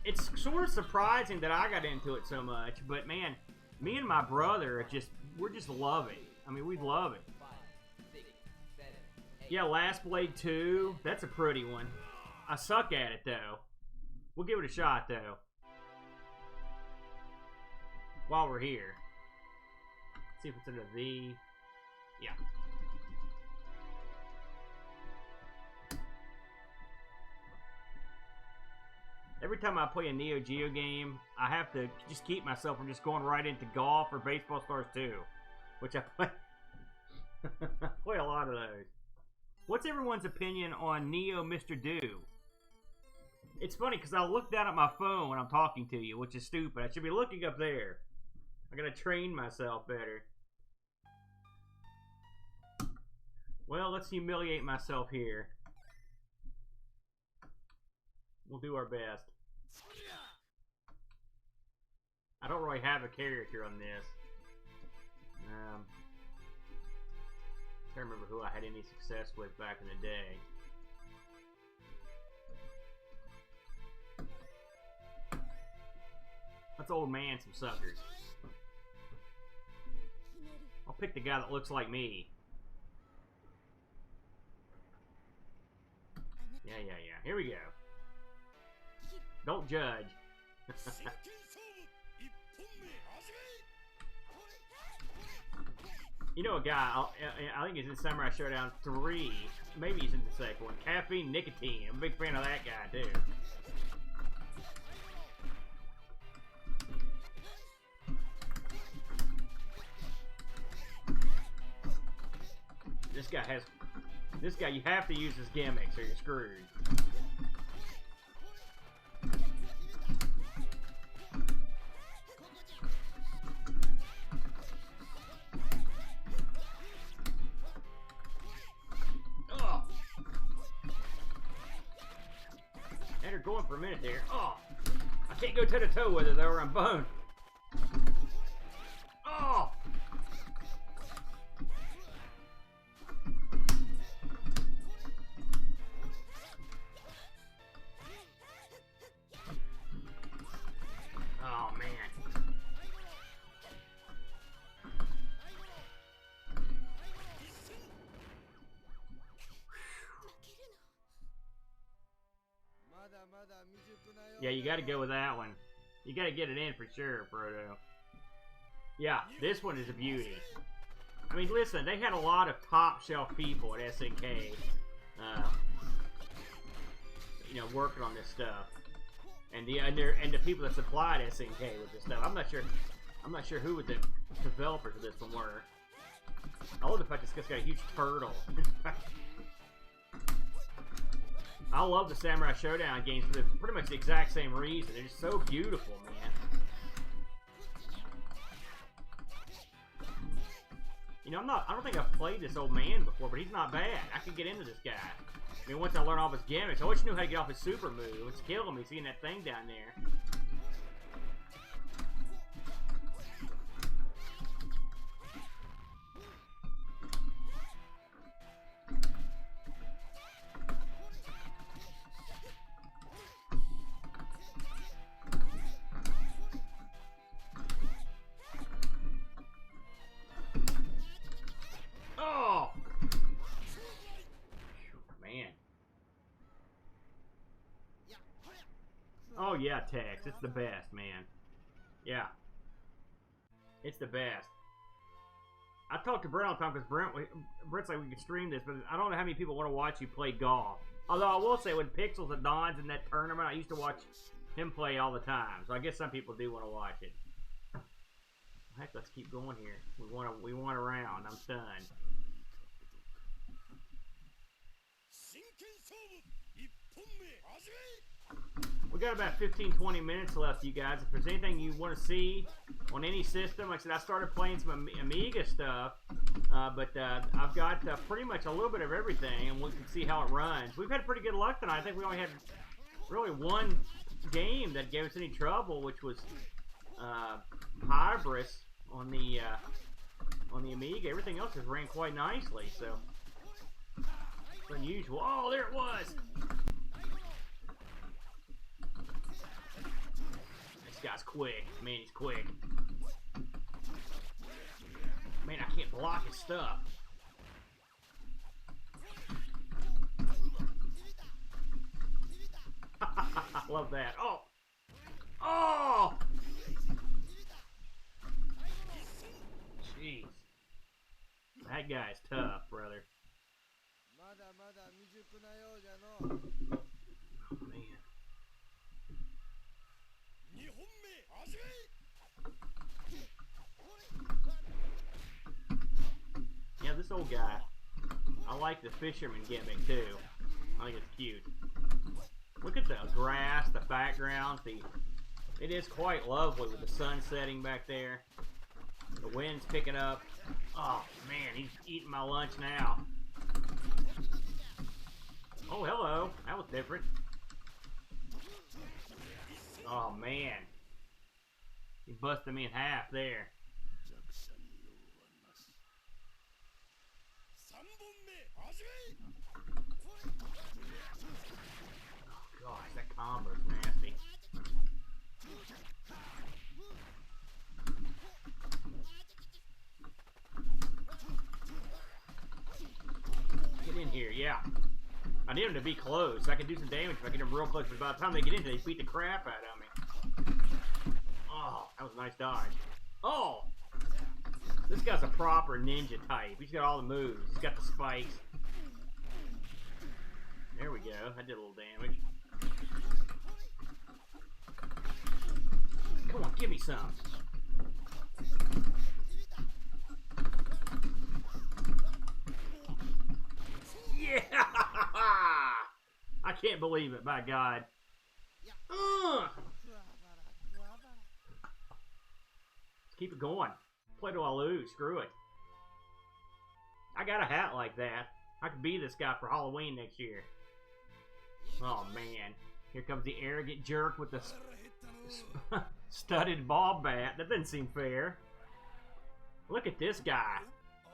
It's sort of surprising that I got into it so much, but man, me and my brother we're just love it. I mean, we love it. Yeah, Last Blade 2, that's a pretty one. I suck at it though. We'll give it a shot though. While we're here. See if it's under V. Yeah. Every time I play a Neo Geo game, I have to just keep myself from just going right into golf or Baseball Stars 2, which I play. I play a lot of those. What's everyone's opinion on Neo Mr. Do? It's funny because I look down at my phone when I'm talking to you, which is stupid. I should be looking up there. I gotta train myself better. Well, let's humiliate myself here. We'll do our best. I don't really have a character on this. Can't remember who I had any success with back in the day. Let's old man some suckers. I'll pick the guy that looks like me. Yeah. Here we go. Don't judge. You know a guy, I think he's in Samurai Showdown 3. Maybe he's in the second one. Caffeine Nicotine. I'm a big fan of that guy, too. This guy, you have to use his gimmicks or you're screwed. Oh! And her going for a minute there. Oh! I can't go toe to toe with her though or I'm boned. Oh! Oh, man. Yeah, you gotta go with that one. You gotta get it in for sure, Frodo. Yeah, this one is a beauty. I mean, listen, they had a lot of top shelf people at SNK, you know, working on this stuff. And the people that supplied SNK with this stuff. I'm not sure who the developers of this one were. I love the fact this guy's got a huge turtle. I love the Samurai Showdown games for pretty much the exact same reason. They're just so beautiful, man. You know, I don't think I've played this old man before, but he's not bad. I can get into this guy. I mean, once I learn all of his gimmicks, I always knew how to get off his super move. It's killing me seeing that thing down there. Oh! Man. Oh yeah, text. It's the best, man. Yeah. It's the best. I talked to Brent all the time because Brent's like, we can stream this, but I don't know how many people want to watch you play golf. Although I will say, when Pixels and Don's in that tournament, I used to watch him play all the time. So I guess some people do want to watch it. Heck, let's keep going here. We want a round. I'm stunned. We got about 15-20 minutes left, you guys. If there's anything you want to see on any system, like I said, I started playing some Amiga stuff, but I've got pretty much a little bit of everything, and we can see how it runs. We've had pretty good luck tonight. I think we only had really one game that gave us any trouble, which was Hybris on the Amiga. Everything else has ran quite nicely, so it's unusual. Oh, there it was. This guy's quick. Man, he's quick. Man, I can't block his stuff. I love that. Oh! Oh! Jeez. That guy's tough, brother. Oh, man. Yeah, this old guy. I like the fisherman gimmick too. I think it's cute. Look at the grass, the background. It is quite lovely with the sun setting back there. The wind's picking up. Oh man, he's eating my lunch now. Oh, hello. That was different. Oh man. He busted me in half there. Oh gosh, that combo's nasty. Get in here, yeah. I need him to be close. I can do some damage if I get him real close, but by the time they get in, they beat the crap out of me. Oh, that was a nice dodge. Oh! This guy's a proper ninja type. He's got all the moves. He's got the spikes. There we go. I did a little damage. Come on, give me some. Yeah! I can't believe it, by God. Let's keep it going. Play till I lose. Screw it. I got a hat like that. I could be this guy for Halloween next year. Oh, man. Here comes the arrogant jerk with the studded ball bat. That doesn't seem fair. Look at this guy.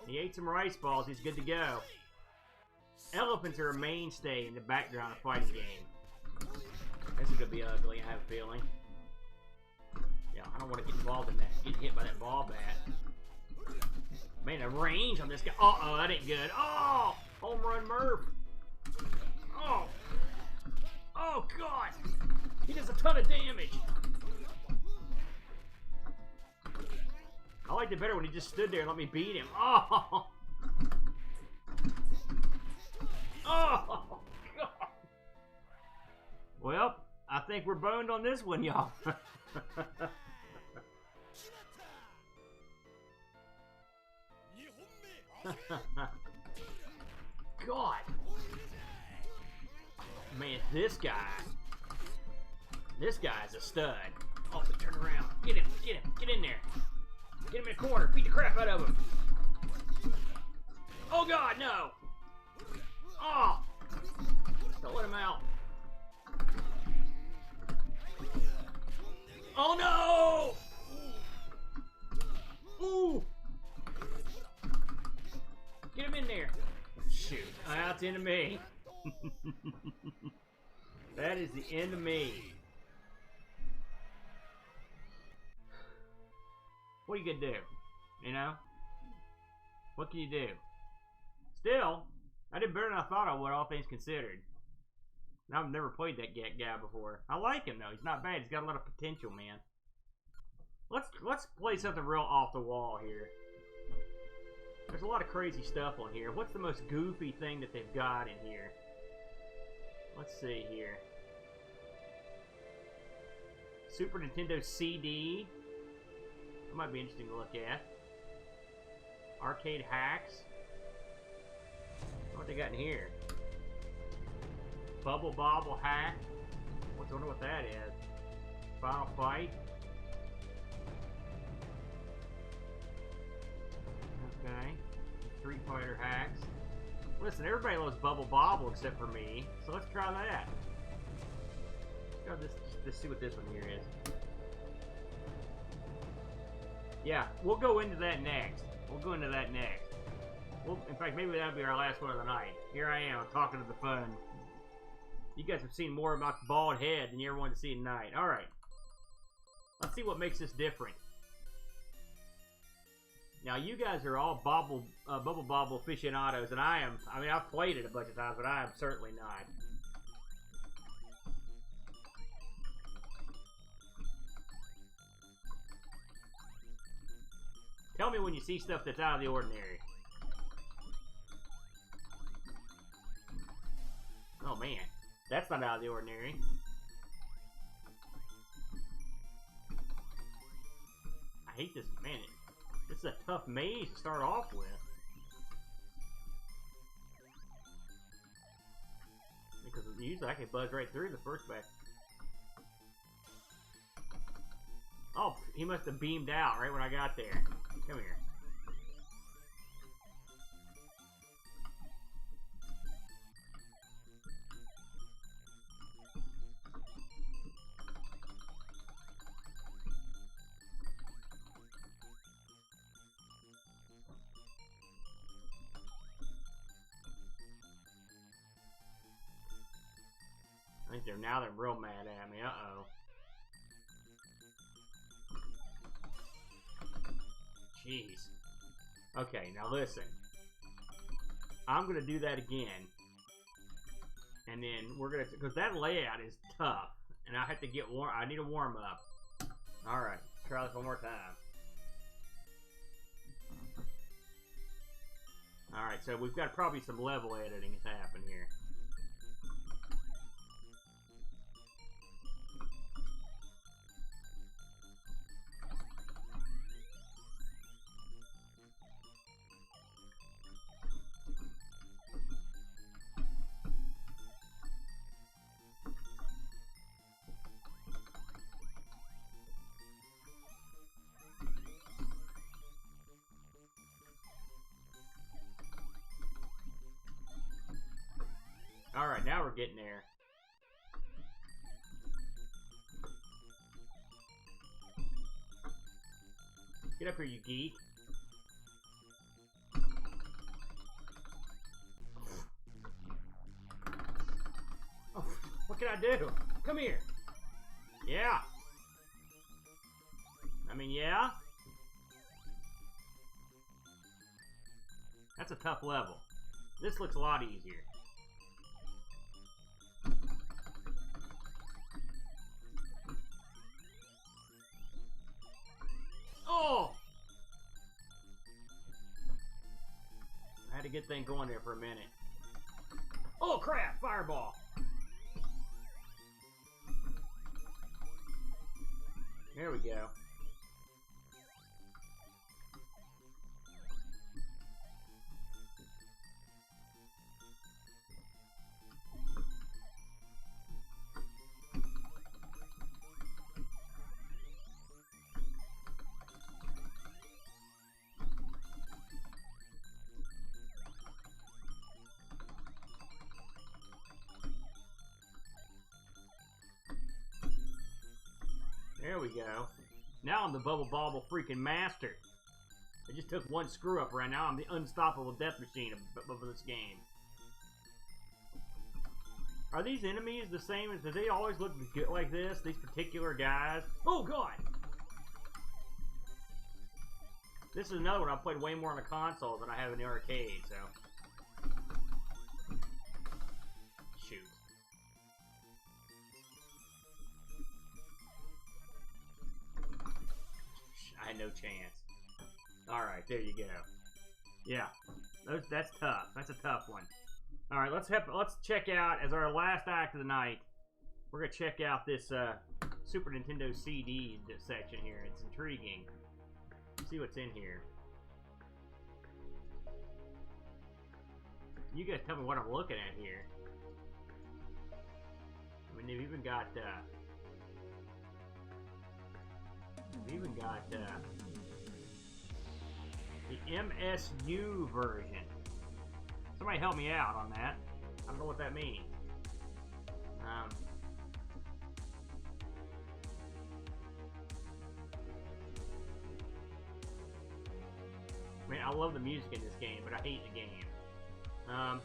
He ate some rice balls. He's good to go. Elephants are a mainstay in the background of fighting game. This is going to be ugly, I have a feeling. Yeah, I don't want to get involved in that. Get hit by that ball bat. Man, the range on this guy. Uh-oh, that ain't good. Oh! Home run Murph. Oh! Oh, God! He does a ton of damage. I liked it better when he just stood there and let me beat him. Oh! Oh! God! Well, I think we're boned on this one, y'all. God. Man, this guy is a stud. Oh, turn around. Get him, get in there. Get him in the corner, beat the crap out of him. Oh God, no. Oh, don't let him out. Oh no! Ooh! Get him in there. Shoot. That's the end of me. That is the end of me. What are you gonna do? You know? What can you do? Still, I did better than I thought I would, all things considered. And I've never played that guy before. I like him though. He's not bad. He's got a lot of potential, man. Let's play something real off the wall here. There's a lot of crazy stuff on here. What's the most goofy thing that they've got in here? Let's see here. Super Nintendo CD. That might be interesting to look at. Arcade hacks. What they got in here? Bubble Bobble hack. I wonder what that is. Final Fight. Okay. Street Fighter hacks. Listen, everybody loves Bubble Bobble except for me, so let's try that. Let's see what this one here is. Yeah, we'll go into that next. Well, in fact, maybe that'll be our last one of the night. Here I am, talking to the phone. You guys have seen more about the bald head than you ever wanted to see tonight. Alright. Let's see what makes this different. Now, you guys are all Bubble Bobble aficionados, and I mean, I've played it a bunch of times, but I am certainly not. Tell me when you see stuff that's out of the ordinary. Oh man, that's not out of the ordinary. I hate this, man. This is a tough maze to start off with. Because usually I can buzz right through the first back. Oh, he must have beamed out right when I got there. Come here. I think they're real mad at me. Uh-oh. Jeez. Okay, now listen. I'm gonna do that again. And then we're gonna, because that layout is tough. And I have to get warm, I need a warm up. Alright, try this one more time. Alright, so we've got probably some level editing that's happened here. Alright, now we're getting there. Get up here, you geek. Oh, what can I do? Come here. Yeah. I mean, yeah. That's a tough level. This looks a lot easier. Oh! I had a good thing going there for a minute. Oh crap! Fireball! There we go. There we go. Now I'm the Bubble Bobble freaking master. I just took one screw up right now. I'm the unstoppable death machine of this game. Are these enemies the same as, do they always look good like this? These particular guys? Oh god! This is another one I played way more on the console than I have in the arcade, so. Shoot. chance. Alright, there you go. Yeah, that's tough. That's a tough one. Alright, let's check out, as our last act of the night, we're going to check out this Super Nintendo CD section here. It's intriguing. Let's see what's in here. You guys tell me what I'm looking at here. I mean, they've even got the MSU version. Somebody help me out on that. I don't know what that means. I mean, I love the music in this game, but I hate the game. Let's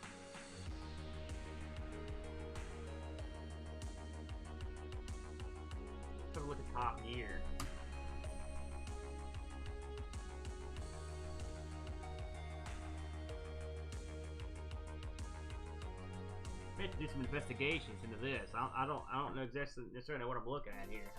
have a look at Top Gear. I have to do some investigations into this. I don't know exactly necessarily what I'm looking at here.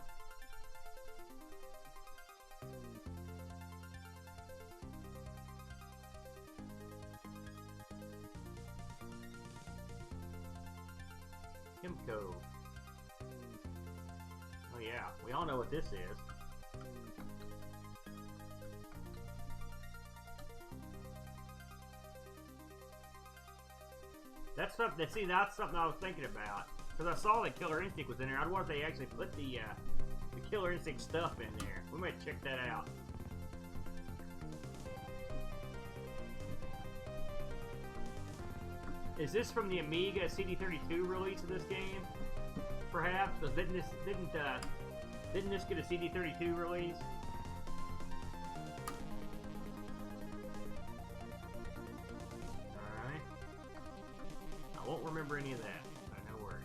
Kimco. Oh yeah, we all know what this is. That's something. See, that's something I was thinking about because I saw that Killer Instinct was in there. I wonder if they actually put the Killer Instinct stuff in there. We might check that out. Is this from the Amiga CD32 release of this game? Perhaps, because didn't this get a CD32 release? All right. I won't remember any of that. So no worries.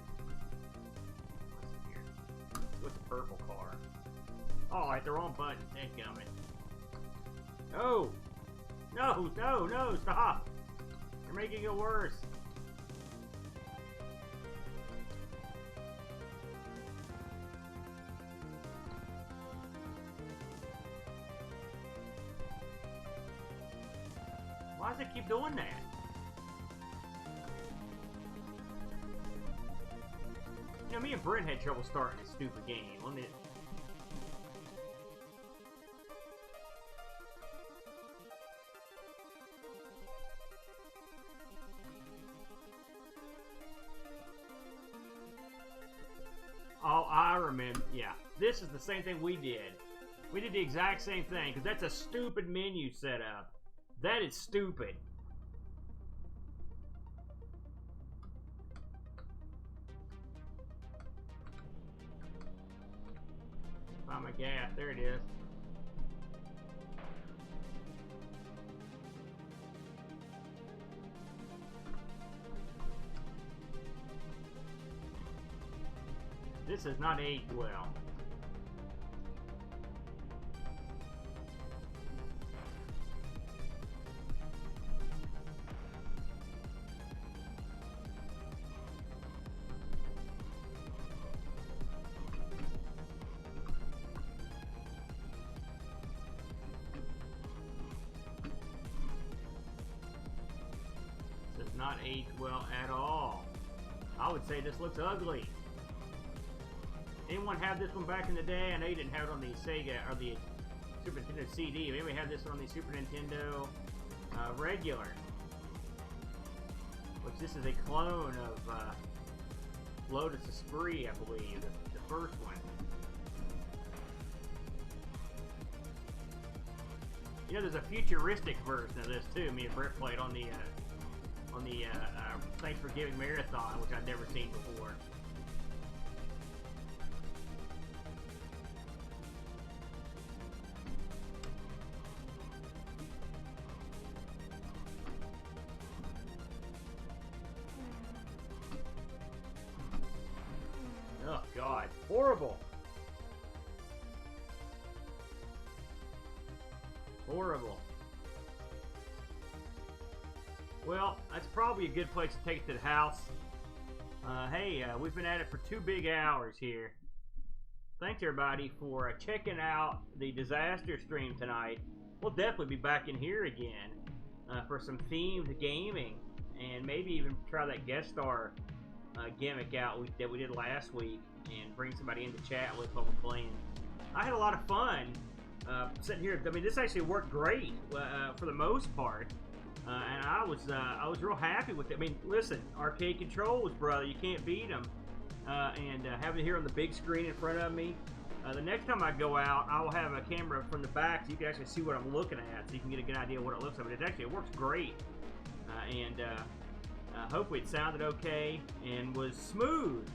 What's in here? What's the purple car? Oh, I hit the wrong button. Incoming. No! No! No! No! Stop! You're making it worse. Why does it keep doing that? You know, me and Brent had trouble starting this stupid game. Oh, I remember. Yeah, this is the same thing we did. We did the exact same thing, because that's a stupid menu setup. That is stupid. Find my gas. There it is. This has not aged well. This has not aged well at all. I would say this looks ugly. Anyone have this one back in the day? I know you didn't have it on the Sega or the Super Nintendo CD. Maybe we have this one on the Super Nintendo regular. Which this is a clone of Lotus Esprit, I believe, the first one. You know, there's a futuristic version of this too. Me and Brett played on the Thanks for Giving Marathon, which I'd never seen before. Oh God, horrible. Horrible. Well, that's probably a good place to take it to the house. Hey, we've been at it for 2 big hours here. thanks everybody for checking out the disaster stream tonight. We'll definitely be back in here again for some themed gaming, and maybe even try that guest star gimmick out that we did last week, and bring somebody in to chat with what we're playing. I had a lot of fun sitting here. I mean, this actually worked great for the most part, and I was real happy with it. I mean, listen, arcade controls, brother, you can't beat them. And having it here on the big screen in front of me. The next time I go out, I will have a camera from the back so you can actually see what I'm looking at, so you can get a good idea of what it looks like. But it works great, and hopefully it sounded okay and was smooth.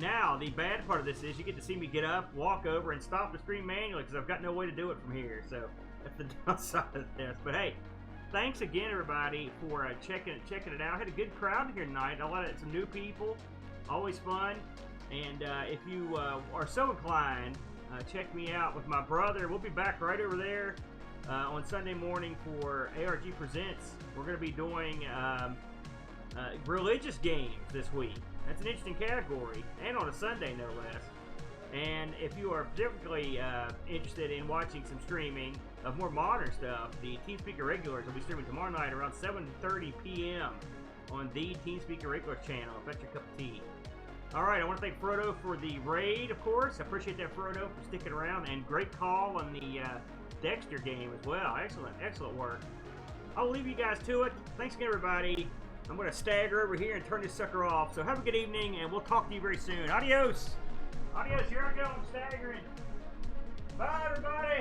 Now, the bad part of this is you get to see me get up, walk over, and stop the stream manually because I've got no way to do it from here. So that's the downside of this. But hey, thanks again, everybody, for checking it out. I had a good crowd here tonight. Some new people. Always fun. And if you are so inclined, check me out with my brother. We'll be back right over there on Sunday morning for ARG Presents. We're going to be doing religious games this week. That's an interesting category, and on a Sunday, no less. And if you are particularly interested in watching some streaming of more modern stuff, the TeamSpeak Regulars will be streaming tomorrow night around 7:30 p.m. on the TeamSpeak Regulars channel, if that's your cup of tea. Alright, I want to thank Frodo for the raid, of course. I appreciate that, Frodo, for sticking around. And great call on the Dexter game as well. Excellent work. I'll leave you guys to it. Thanks again, everybody. I'm going to stagger over here and turn this sucker off. So have a good evening, and we'll talk to you very soon. Adios. Adios. Here I go. I'm staggering. Bye, everybody.